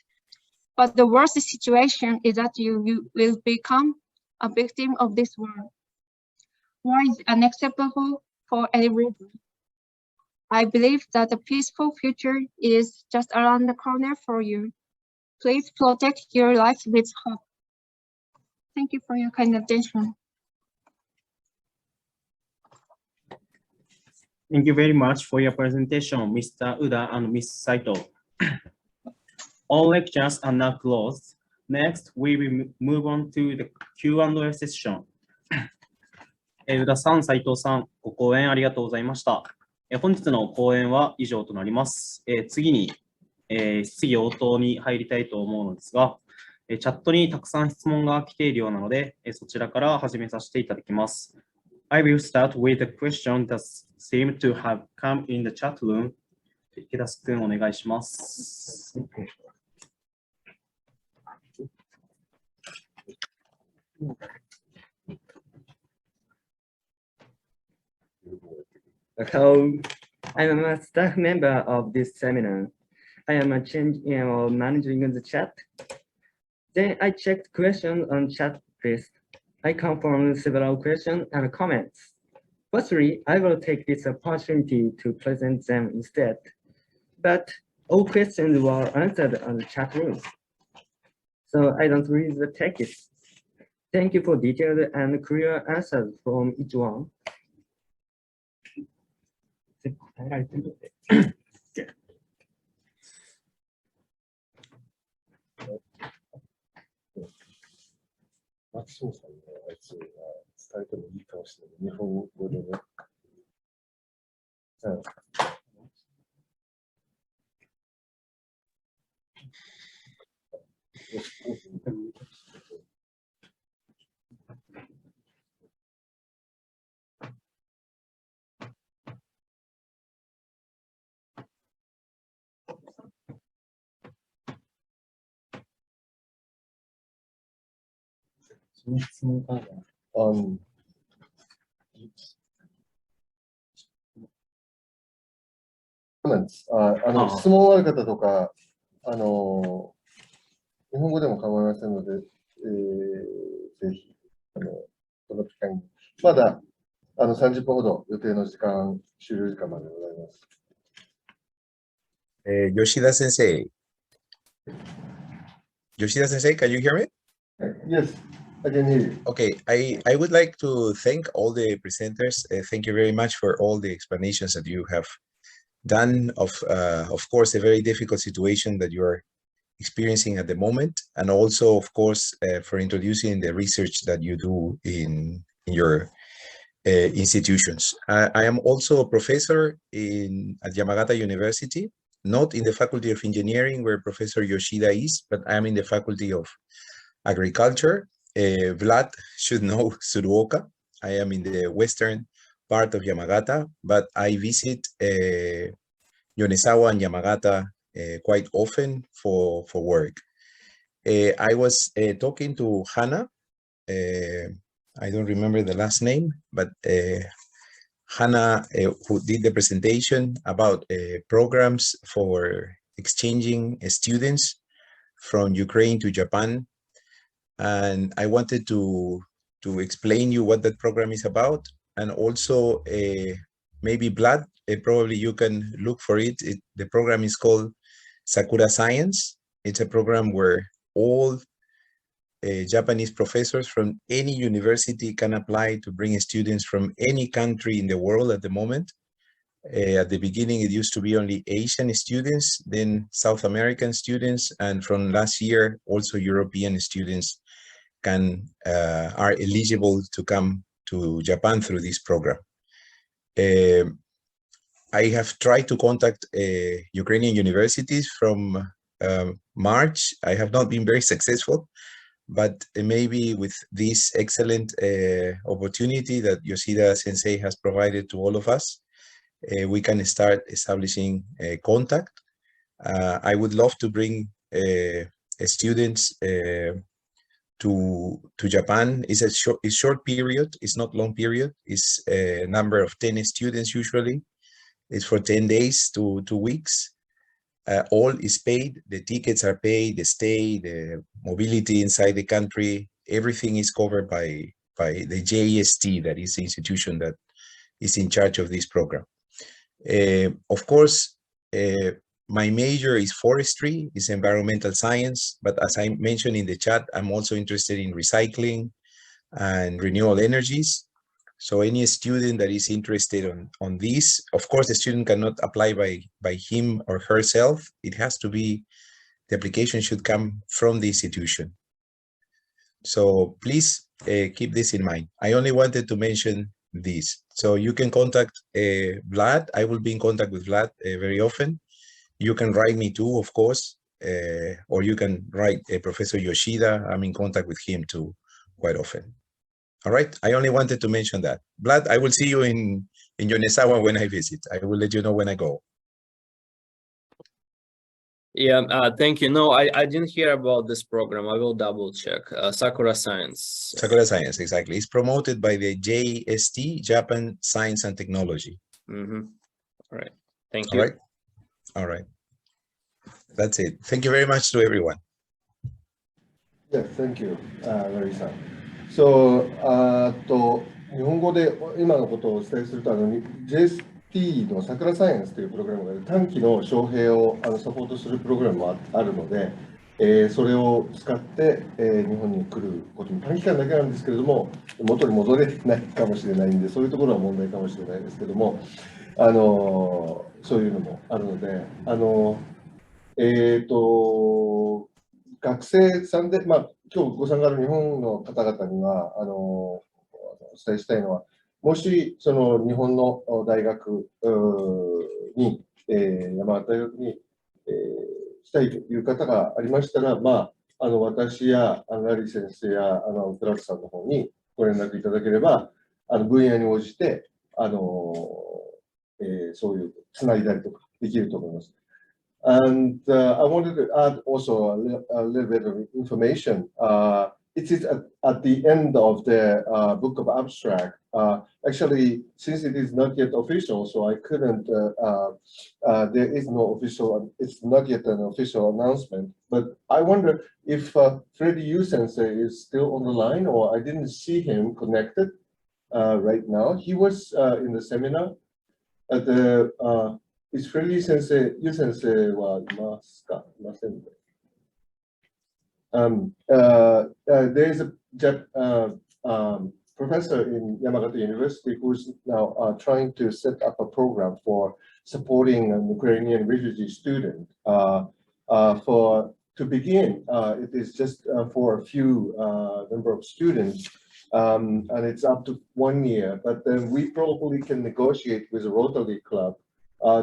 But the worst situation is that you will become a victim of this war. War is unacceptable for any reason. I believe that a peaceful future is just around the corner for you. Please protect your life with hope. Thank you for your kind attention. Thank you very much for your presentation, Mr. Uda and Ms. Saito. All lectures are now closed. Next, we will move on to the Q&A session. 宇田さん、斉藤さん、ご講演ありがとうございました。本日の講演は以上となります。次に、質疑応答に入りたいと思うのですが、チャットにたくさん質問が来ているようなので、そちらから始めさせていただきます。I will start with a question that seemed to have come in the chat room. 池田君、お願いします。Hello, I'm a staff member of this seminar. I am a change in managing the chat. Then I checked questions on chat list. I confirmed several questions and comments. Firstly, I will take this opportunity to present them instead. But all questions were answered on the chat room, so I don't read the text. Thank you for detailed and clear answers from each one. 松尾さんのやつは伝えてもいいかもしれない。日本語でね。その質問から質問ある方とか、日本語でも構いませんので、ぜひ、この機会に、まだ30分ほど予定の時間、終了時間までございます。Yoshida Sensei. Yoshida Sensei, can you hear me? Yes, I can hear you. Okay, I would like to thank all the presenters. Thank you very much for all the explanations that you have done of course, a very difficult situation that you are experiencing at the moment, and also, of course, for introducing the research that you do in your institutions. I am also a professor at Yamagata University, not in the Faculty of Engineering where Professor Yoshida is, but I'm in the Faculty of Agriculture. Vlad should know Tsuruoka. I am in the western part of Yamagata, but I visit Yonezawa and Yamagata quite often for work. I was talking to Hannah. I don't remember the last name, but Hannah, who did the presentation about programs for exchanging students from Ukraine to Japan. And I wanted to explain you what that program is about. And also maybe Vlad, probably you can look for it. The program is called Sakura Science. It's a program where all Japanese professors from any university can apply to bring students from any country in the world at the moment. At the beginning, it used to be only Asian students, then South American students, and from last year, also European students are eligible to come to Japan through this program. I have tried to contact Ukrainian universities from March. I have not been very successful, but maybe with this excellent opportunity that Yoshida Sensei has provided to all of us, we can start establishing contact. I would love to bring students to Japan. It's a short period. It's not long period. It's a number of 10 students usually. It's for 10 days to 2 weeks. All is paid. The tickets are paid, the stay, the mobility inside the country. Everything is covered by the JEST, that is the institution that is in charge of this program. Of course, my major is forestry, is environmental science, but as I mentioned in the chat, I'm also interested in recycling and renewable energies. So any student that is interested on this, of course, the student cannot apply by him or herself. It has to be, the application should come from the institution. So please keep this in mind. I only wanted to mention this. So you can contact Vlad. I will be in contact with Vlad very often. You can write me too, of course, or you can write Professor Yoshida. I'm in contact with him too quite often. All right, I only wanted to mention that. Vlad, I will see you in Yonezawa when I visit. I will let you know when I go. Yeah, thank you. No, I didn't hear about this program. I will double check. Sakura Science. Sakura Science, exactly. It's promoted by the JST, Japan Science and Technology. Mm-hmm. All right, thank you. All right, all right. That's it. Thank you very much to everyone. Yes, thank you, Larry-san. So, 日本語で今のことをお伝えすると、JST の桜サイエンスというプログラムがある短期の招聘をサポートするプログラムもあるので、それを使って、日本に来ることに短期間だけなんですけれども、元に戻れないかもしれないんで、そういうところは問題かもしれないですけども、そういうのもあるので、学生さんで、今日ご参加ある日本の方々にはお伝えしたいのは、もしその日本の大学に、山形大学に、来たいという方がありましたら、私やラリー先生やクラスさんの方にご連絡いただければ、分野に応じてそういうつないだりとかできると思います。And I wanted to add also a little bit of information. It is at the end of the book of abstract. Actually, since it is not yet official, so I couldn't, there is no official, it's not yet an official announcement. But I wonder if Freddie Yu Sensei is still on the line, or I didn't see him connected right now. He was in the seminar at the is Freddie Yu Sensei はいますか？いませんね。There is a professor in Yamagata University who's now trying to set up a program for supporting an Ukrainian refugee student. To begin, it is just for a few number of students, and it's up to 1 year. But then we probably can negotiate with a Rotary Club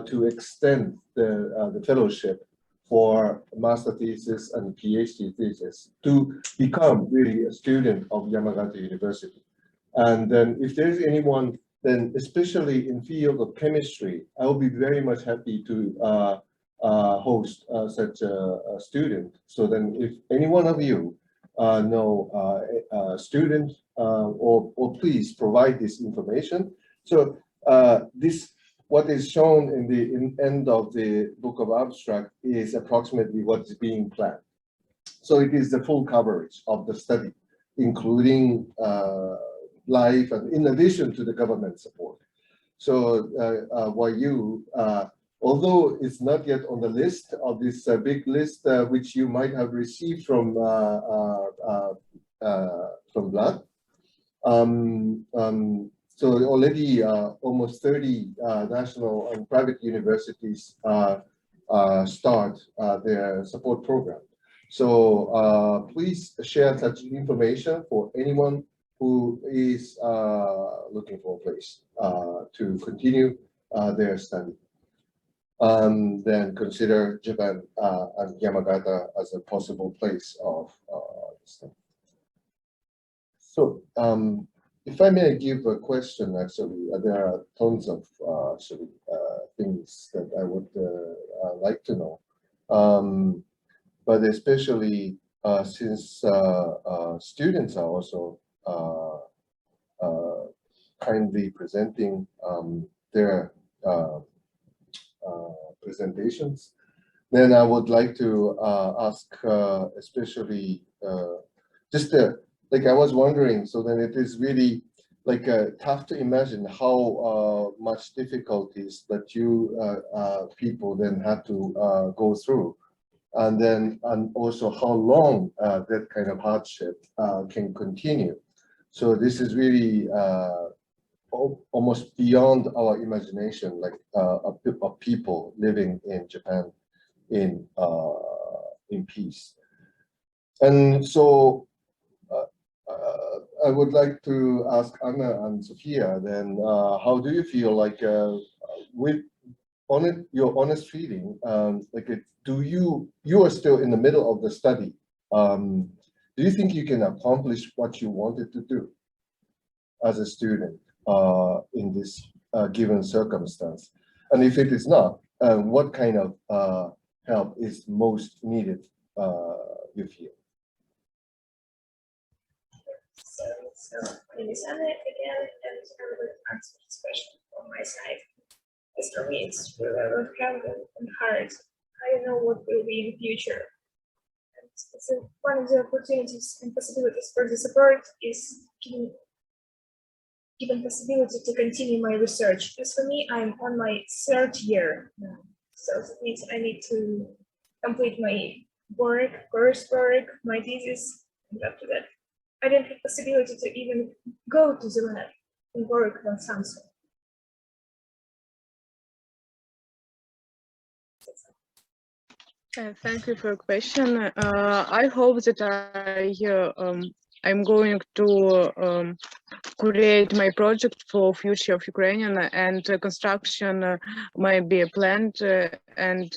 to extend the fellowship for master thesis and PhD thesis to become really a student of Yamagata University. And then if there is anyone, then especially in field of chemistry, I will be very much happy to host such a student. So then if any one of you know a student, or please provide this information. So what is shown in the end of the book of abstract is approximately what is being planned. So it is the full coverage of the study, including life and in addition to the government support. So YU, although it's not yet on the list of this big list, which you might have received from Vlad, so already almost 30 national and private universities start their support program. So please share such information for anyone who is looking for a place to continue their study. Then consider Japan and Yamagata as a possible place of study. So if I may give a question, actually, there are tons of things that I would like to know. But especially since students are also kindly presenting their presentations, then I would like to ask especially just like I was wondering, so then it is really like tough to imagine how much difficulties that you people then had to go through, and also how long that kind of hardship can continue. So this is really almost beyond our imagination, like of people living in Japan in peace. And so I would like to ask Anna and Sophia then, how do you feel like with your honest feeling, like you are still in the middle of the study. Do you think you can accomplish what you wanted to do as a student in this given circumstance? And if it is not, what kind of help is most needed, you feel? So my name is Anna again, and I will answer this question from my side. As for me, it's really travel and hard. I don't know what will be in the future. And so one of the opportunities and possibilities for the support is given possibility to continue my research. As for me, I'm on my third year now. So that means I need to complete my work, coursework, my thesis, and after that, I don't have possibility to even go to the lab and work on something. Thank you for your question. I hope that I'm going to create my project for future of Ukrainian, and construction might be planned, and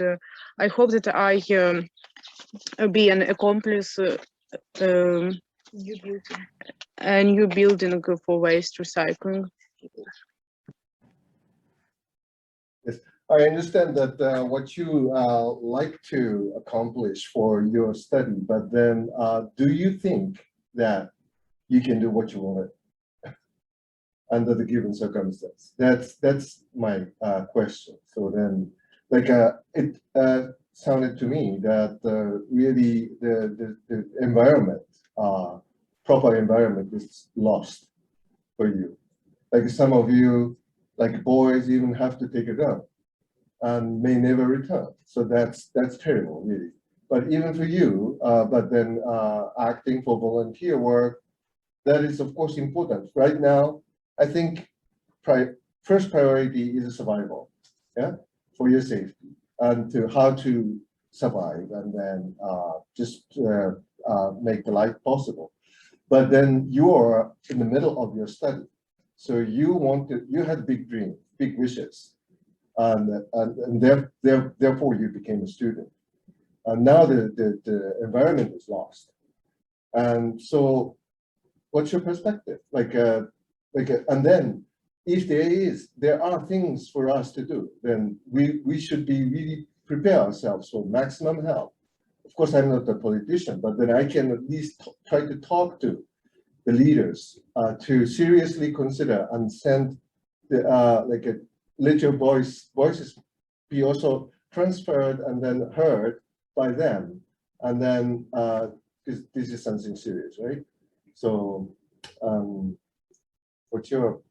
I hope that I be an accomplice a new building for waste recycling. Yes, I understand that what you like to accomplish for your study, but then do you think that you can do what you want under the given circumstance? That's my question. So then, like it sounded to me that really the environment, proper environment, is lost for you. Like some of you, like boys, even have to take a gun and may never return. So that's terrible, really. But even for you, but then acting for volunteer work, that is of course important. Right now, I think first priority is survival, yeah, for your safety and to how to survive, and then just make the life possible. But then you are in the middle of your study, so you had big dreams, big wishes, and therefore you became a student. And now the environment is lost, and so what's your perspective? And then if there are things for us to do, then we should be really prepare ourselves for maximum help. Of course, I'm not a politician, but then I can at least try to talk to the leaders to seriously consider and send let your voices be also transferred and then heard by them, and then because this is something serious, right? So, what's your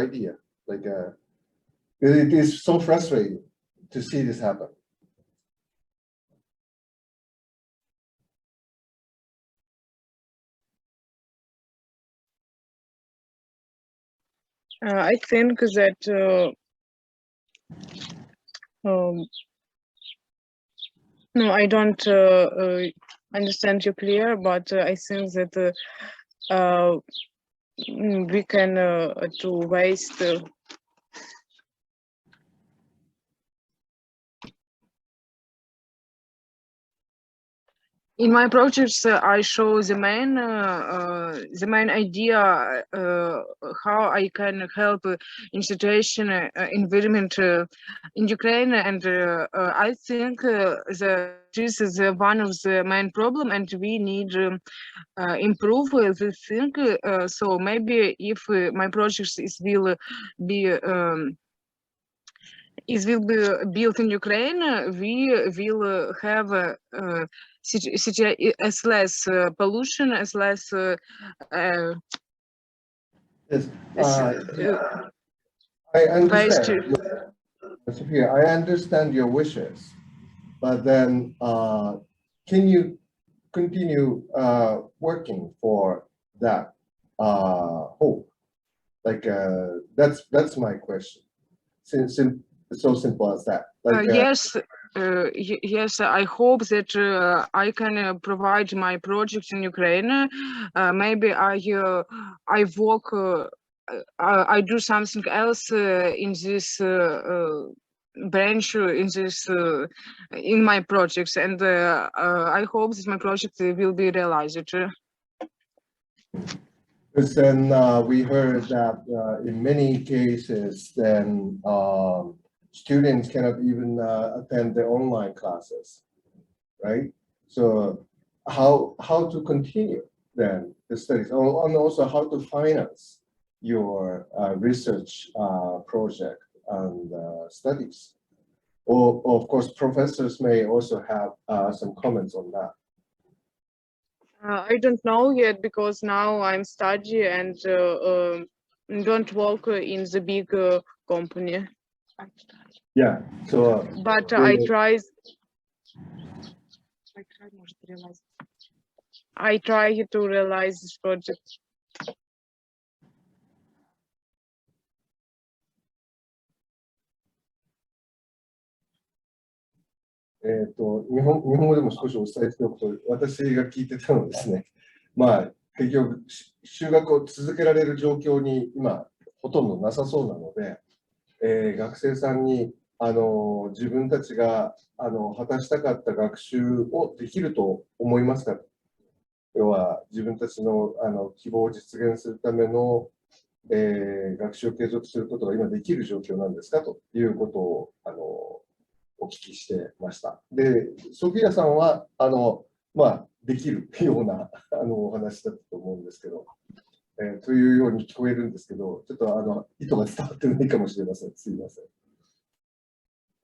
idea? Like, it is so frustrating to see this happen. I think that No, I don't understand you clear, but I think that we can to waste. In my projects, I show the main idea how I can help in situation environment in Ukraine, and I think this is one of the main problem, and we need improve this thing. So maybe if my projects will be built in Ukraine, we will have as less pollution, as less. Yes, I understand. Sophia, I understand your wishes, but then can you continue working for that hope? Like that's my question. So simple as that. Like, yes. Yes, I hope that I can provide my project in Ukraine. Maybe I work, I do something else in this branch, in this in my projects, and I hope that my project will be realized. Because then we heard that in many cases, then students cannot even attend their online classes, right? So how to continue then the studies, and also how to finance your research project and studies. Or of course, professors may also have some comments on that. I don't know yet, because now I'm studying and don't work in the big company. Yeah, so but I try to realize this project.日本語でも少しお伝えしておくと、私が聞いてたのですね、まあ、結局、修学を続けられる状況に今、ほとんどなさそうなので、学生さんに自分たちが果たしたかった学習をできると思いますか。要は、自分たちの希望を実現するための、学習を継続することが今できる状況なんですかということをお聞きしてました。で、ソフィアさんはまあ、できるようなお話だったと思うんですけど、というように聞こえるんですけど、ちょっと意図が伝わってないかもしれません。すいません。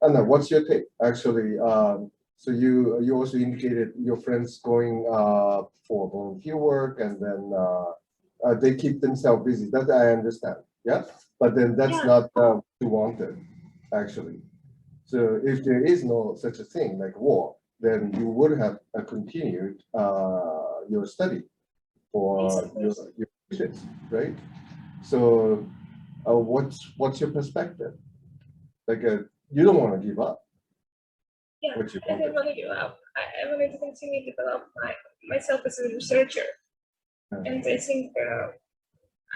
Anna, what's your take? Actually, so you also indicated your friends going for volunteer work, and then they keep themselves busy. That I understand. Yeah, but then that's not what you wanted, actually. So if there is no such a thing like war, then you would have continued your study for your wishes, right? So what's your perspective? Like you don't want to give up. Yeah, I don't want to give up. I wanted to continue to develop myself as a researcher. And I think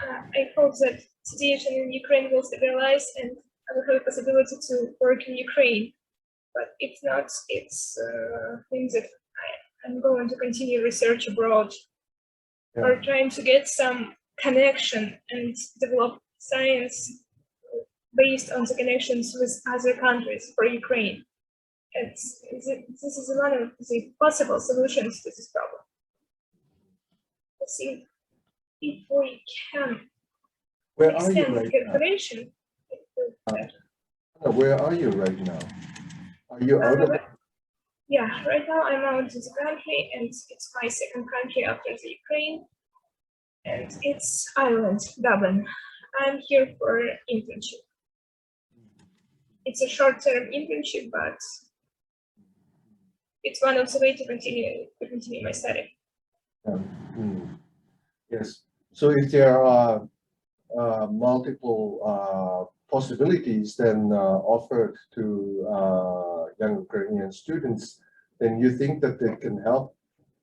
I hope that situation in Ukraine will stabilize, and I will have a possibility to work in Ukraine. But if not, it's things that I'm going to continue research abroad, or trying to get some connection and develop science based on the connections with other countries for Ukraine. This is one of the possible solutions to this problem. Let's see if we can extend the cooperation. Where are you right now? Are you out of it? Yeah, right now I'm out of the country, and it's my second country after the Ukraine, and it's Ireland, Dublin. I'm here for internship. It's a short-term internship, but it's one of the ways to continue my study. Yes. So if there are multiple possibilities then offered to young Ukrainian students, then you think that it can help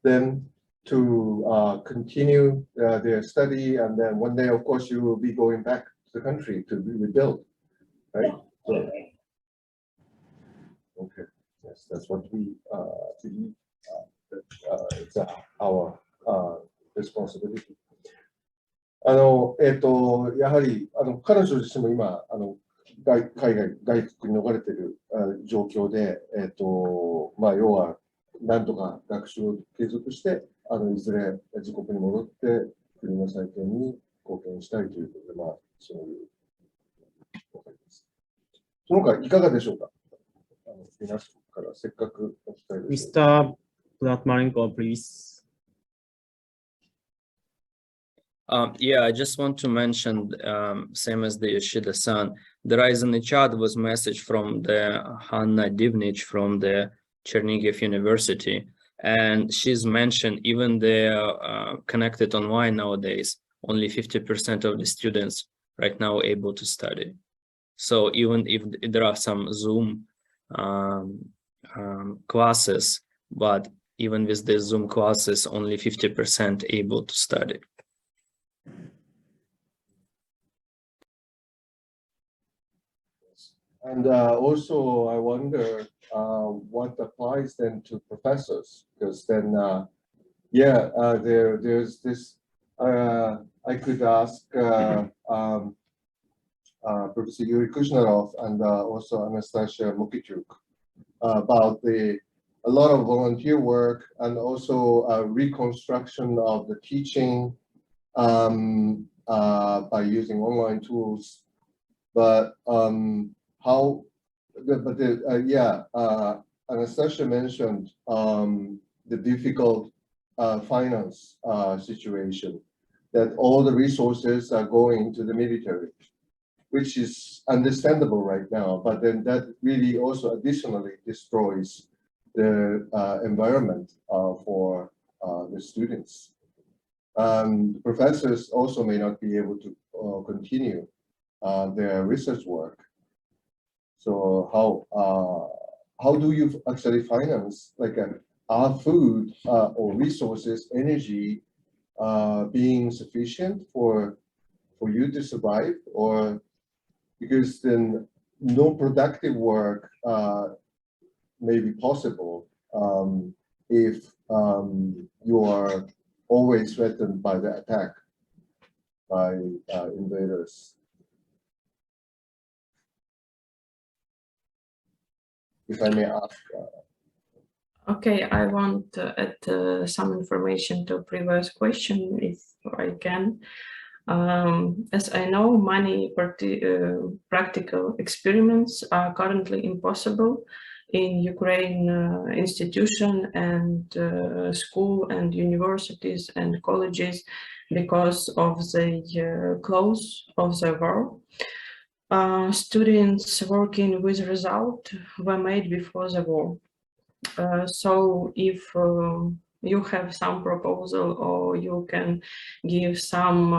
them to continue their study, and then one day, of course, you will be going back to the country to rebuild, right? So, okay, yes, that's what we believe. It's our responsibility. やはり彼女自身も今外国に逃れている状況で、要はなんとか学習を継続して、いずれ自国に戻って国の再建に貢献したいということで、そういうわかります。その他いかがでしょうか。皆さんからせっかくお伝えです。Mr. Platmarenko, please. Yeah, I just want to mention, same as the Yoshida-san, there is in the chat was message from the Hanna Divnich from the Chernihiv University, and she's mentioned even they're connected online nowadays, only 50% of the students right now are able to study. So even if there are some Zoom classes, but even with the Zoom classes, only 50% able to study. And also, I wonder what applies then to professors, because then, there's this. I could ask Professor Yuri Kushnarov and also Anastasia Mukichuk about a lot of volunteer work and also reconstruction of the teaching by using online tools, but Anastasia mentioned the difficult finance situation, that all the resources are going to the military, which is understandable right now, but then that really also additionally destroys the environment for the students. Professors also may not be able to continue their research work. So how do you actually finance like our food or resources, energy being sufficient for you to survive, or because then no productive work may be possible if you are always threatened by the attack by invaders. If I may ask. Okay, I want to add some information to previous question, if I can. As I know, many practical experiments are currently impossible in Ukraine institution and school and universities and colleges because of the close of the war. Students working with result were made before the war. So if you have some proposal or you can give some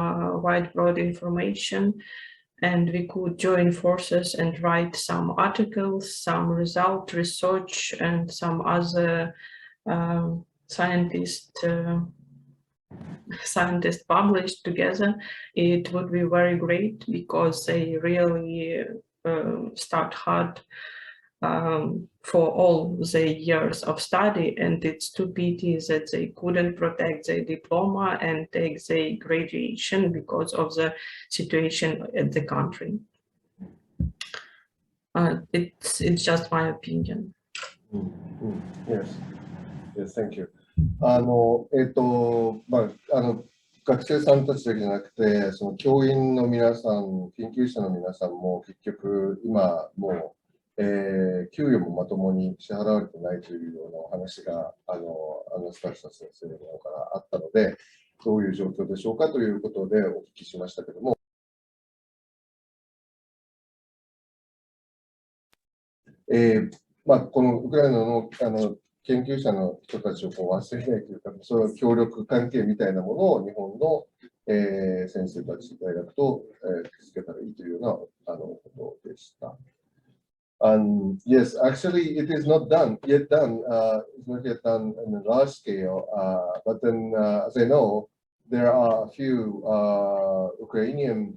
wide broad information, and we could join forces and write some articles, some result research, and some other scientists published together, it would be very great, because they really start hard for all the years of study, and it's too pity that they couldn't protect their diploma and take their graduation because of the situation at the country. It's just my opinion. Yes, thank you. 学生さんたちだけじゃなくて、その教員の皆さん、研究者の皆さんも結局今もう、給与もまともに支払われてないというようなお話がアナスタシア先生の方からあったので、どういう状況でしょうかということでお聞きしましたけども、このウクライナの研究者の人たちを忘れないというか、その協力関係みたいなものを日本の、先生たち、大学と、築けたらいいというようなことでした。And yes, actually, it is not yet done. It's not yet done on a large scale. But then, as I know, there are a few Ukrainian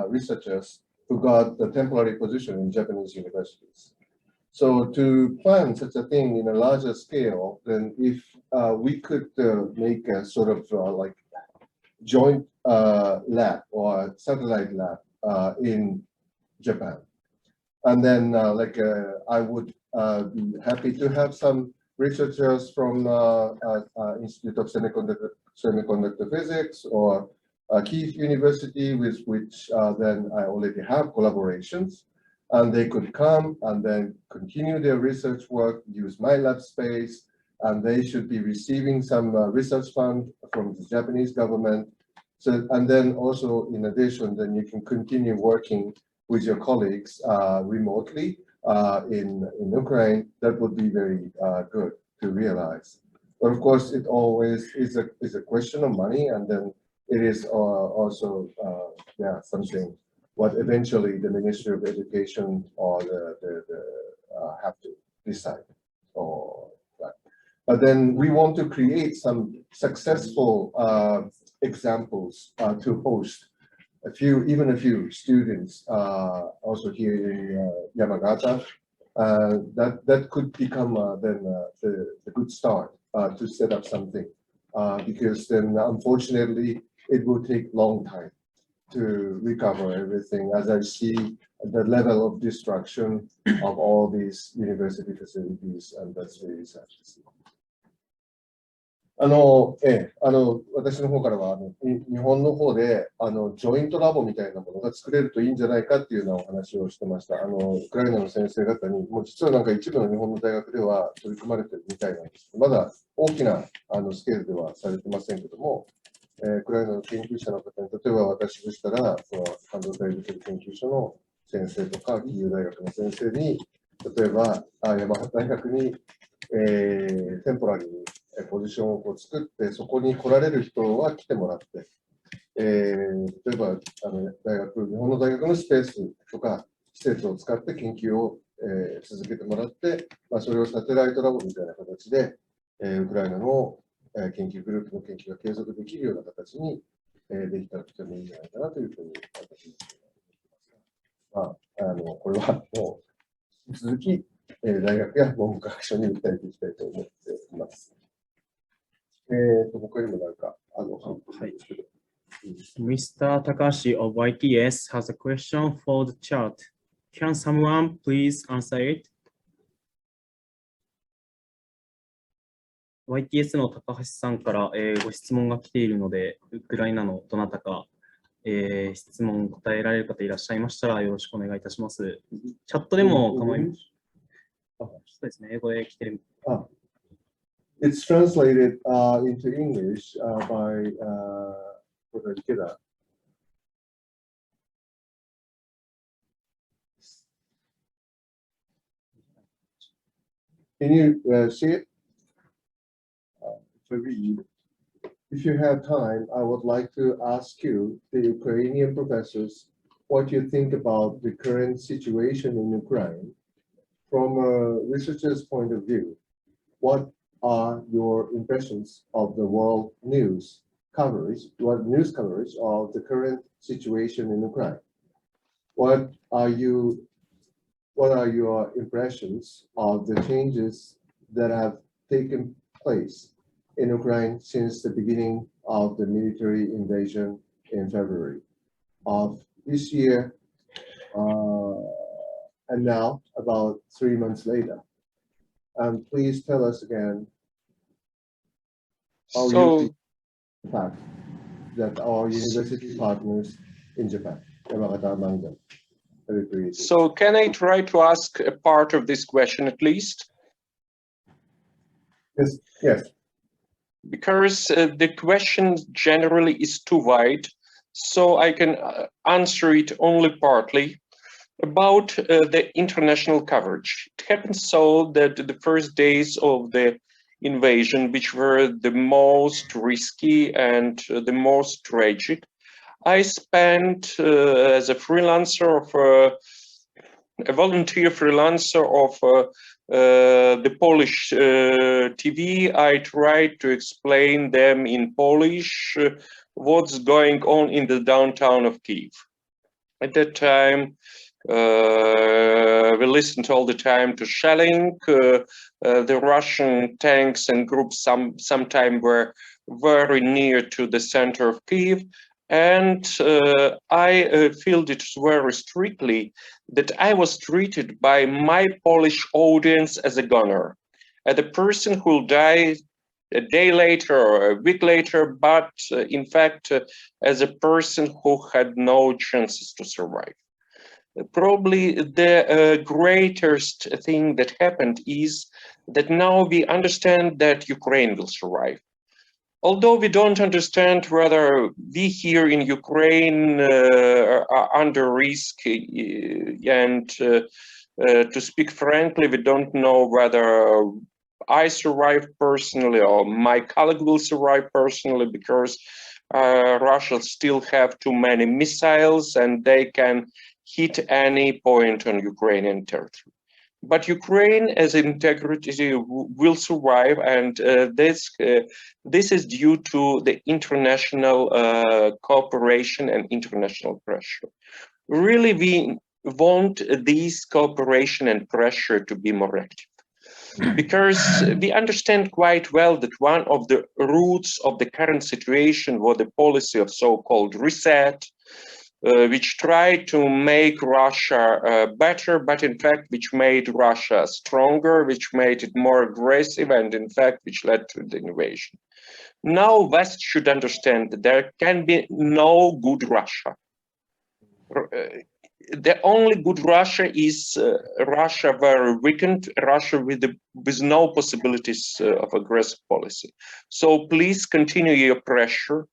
researchers who got the temporary position in Japanese universities. So to plan such a thing in a larger scale, then if we could make a sort of like joint lab or satellite lab in Japan. And then I would be happy to have some researchers from Institute of Semiconductor Physics or Kyiv University, with which then I already have collaborations. And they could come and then continue their research work, use my lab space, and they should be receiving some research fund from the Japanese government. So, and then also in addition, then you can continue working with your colleagues remotely in Ukraine. That would be very good to realize. But of course, it always is a question of money, and then it is also something what eventually the Ministry of Education or the have to decide. But then we want to create some successful examples to host even a few students also here in Yamagata. That could become then the good start to set up something, because then unfortunately it will take long time to recover everything, as I see the level of destruction of all these university facilities, and that's very sad to see. 私の方からは日本の方でジョイントラボみたいなものが作れるといいんじゃないかっていうようなお話をしてました。ウクライナの先生方に、もう実はなんか一部の日本の大学では取り組まれてるみたいなんですけど、まだ大きなスケールではされてませんけども、ウクライナの研究者の方に、例えば私でしたら、その半導体物理研究所の先生とか、キーウ大学の先生に、例えば山形大学に、テンポラリーにポジションをこう作って、そこに来られる人は来てもらって、例えば日本の大学のスペースとか施設を使って研究を、続けてもらって、それをサテライトラボみたいな形で、ウクライナの研究グループの研究が継続できるような形にできたらとてもいいんじゃないかなというふうに私は思います。これはもう引き続き大学や文部科学省に訴えていきたいと思っています。他にもなんかはい。Mr. Takashi of YTS has a question for the chat. Can someone please answer it? YTS の高橋さんから、ご質問が来ているので、ウクライナのどなたか、質問答えられる方いらっしゃいましたらよろしくお願いいたします。チャットでも構いません。そうですね、英語で来てる。It's translated into English by Ikeda. Can you see it? To read. If you have time, I would like to ask you, the Ukrainian professors, what you think about the current situation in Ukraine from a researcher's point of view. What are your impressions of the world news coverage of the current situation in Ukraine? What are your impressions of the changes that have taken place in Ukraine since the beginning of the military invasion in February of this year, and now about 3 months later? And please tell us again how you see the fact that our university partners in Japan, Yamagata among them, So can I try to ask a part of this question at least? Yes. Because the question generally is too wide, so I can answer it only partly. About the international coverage. It happens so that the first days of the invasion, which were the most risky and the most tragic, I spent as a freelancer of a volunteer freelancer of the Polish TV. I tried to explain them in Polish what's going on in the downtown of Kyiv. At that time, we listened all the time to shelling. The Russian tanks and groups sometime were very near to the center of Kyiv. And I felt it very strictly that I was treated by my Polish audience as a gunner, as a person who will die a day later or a week later, but in fact, as a person who had no chances to survive. Probably the greatest thing that happened is that now we understand that Ukraine will survive. Although we don't understand whether we here in Ukraine are under risk, and to speak frankly, we don't know whether I survive personally or my colleague will survive personally, because Russia still have too many missiles and they can hit any point on Ukrainian territory. But Ukraine as integrity will survive, and this is due to the international cooperation and international pressure. Really, we want this cooperation and pressure to be more active, because we understand quite well that one of the roots of the current situation was the policy of so-called reset, which tried to make Russia better, but in fact, which made Russia stronger, which made it more aggressive, and in fact, which led to the invasion. Now, West should understand that there can be no good Russia. The only good Russia is Russia very weakened, Russia with no possibilities of aggressive policy. So please continue your pressure.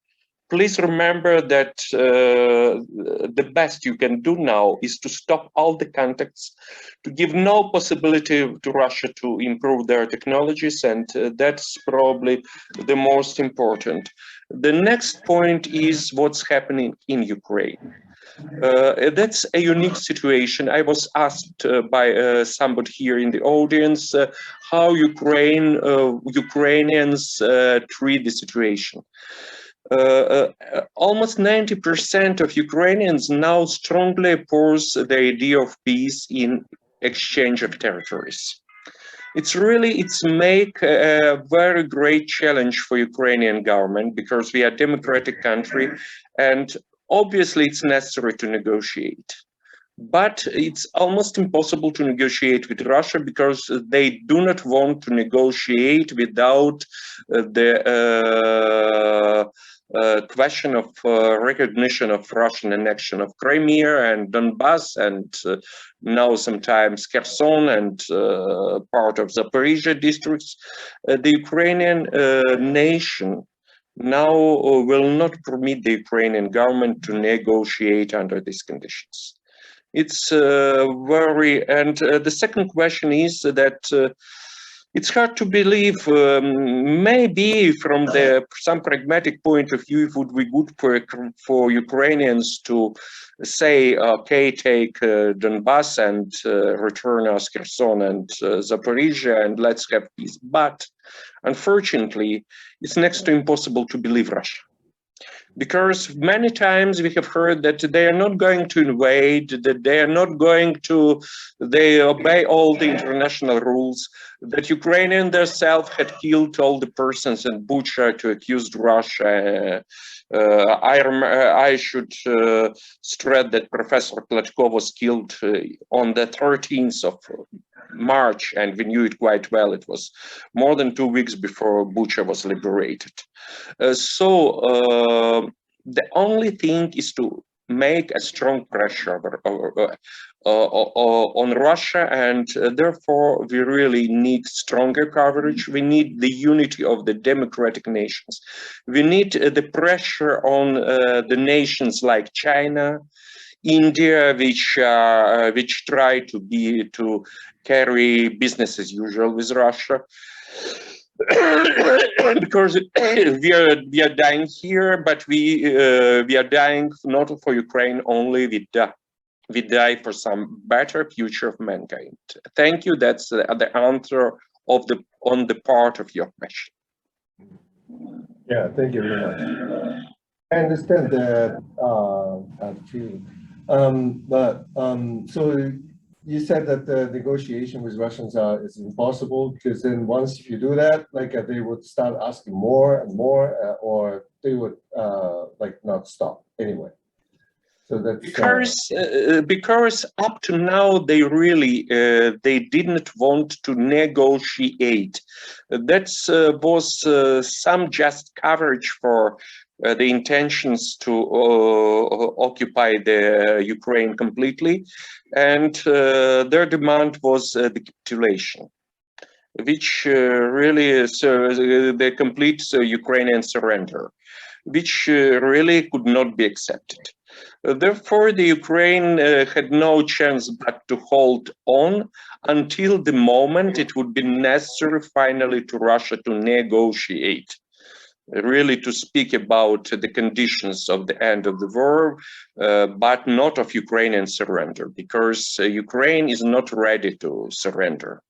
Please remember that the best you can do now is to stop all the contacts, to give no possibility to Russia to improve their technologies, and that's probably the most important. The next point is what's happening in Ukraine. That's a unique situation. I was asked by somebody here in the audience how Ukrainians treat the situation. Almost 90% of Ukrainians now strongly oppose the idea of peace in exchange of territories. It's make a very great challenge for Ukrainian government, because we are a democratic country and obviously it's necessary to negotiate. But it's almost impossible to negotiate with Russia, because they do not want to negotiate without the question of recognition of Russian annexion of Crimea and Donbass, and now sometimes Kherson and part of Zaporizhia districts. The Ukrainian nation now will not permit the Ukrainian government to negotiate under these conditions. It's and the second question is that it's hard to believe, maybe from some pragmatic point of view, it would be good for Ukrainians to say, okay, take Donbass and return us Kherson and Zaporizhia and let's have peace. But unfortunately, it's next to impossible to believe Russia. Because many times we have heard that they are not going to invade, that they are not going to, they obey all the international rules, that Ukrainians themselves had killed all the persons in Bucha to accuse Russia. I should stress that Professor Platkov was killed on the 13th of March, and we knew it quite well. It was more than 2 weeks before Bucha was liberated. So the only thing is to make a strong pressure on Russia, and therefore we really need stronger coverage. We need the unity of the democratic nations. We need the pressure on the nations like China, India, which try to carry business as usual with Russia. Because we are dying here, but we are dying not for Ukraine only, we die for some better future of mankind. Thank you. That's the answer on the part of your question. Yeah, thank you very much. I understand that so you said that the negotiation with Russians is impossible, because then once if you do that, like they would start asking more and more, or they would like not stop anyway. So that's because up to now they really they didn't want to negotiate. That was some just coverage for the intentions to occupy the Ukraine completely, and their demand was the capitulation, which really is the complete Ukrainian surrender, which really could not be accepted. Therefore, the Ukraine had no chance but to hold on until the moment it would be necessary finally to Russia to negotiate, really to speak about the conditions of the end of the war, but not of Ukrainian surrender, because Ukraine is not ready to surrender.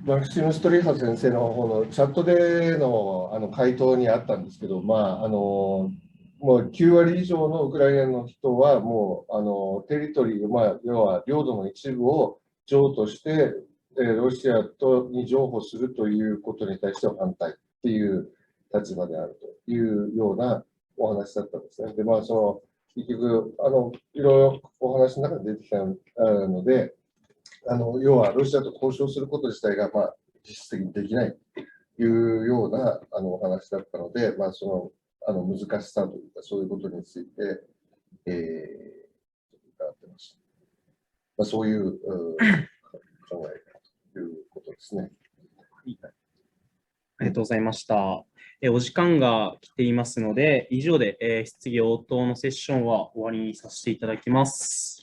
マクシム・ストリハ先生の方のチャットでの回答にあったんですけど、もう9割以上のウクライナの人はもうテリトリー、要は領土の一部を譲渡してロシアに譲歩するということに対しては反対っていう立場であるというようなお話だったんですね。で、結局いろいろお話の中で出てきたので、要はロシアと交渉すること自体が実質的にできないというようなお話だったので、難しさというかそういうことについて伺ってました。そういう考えということですね。ありがとうございました。お時間が来ていますので、以上で質疑応答のセッションは終わりにさせていただきます。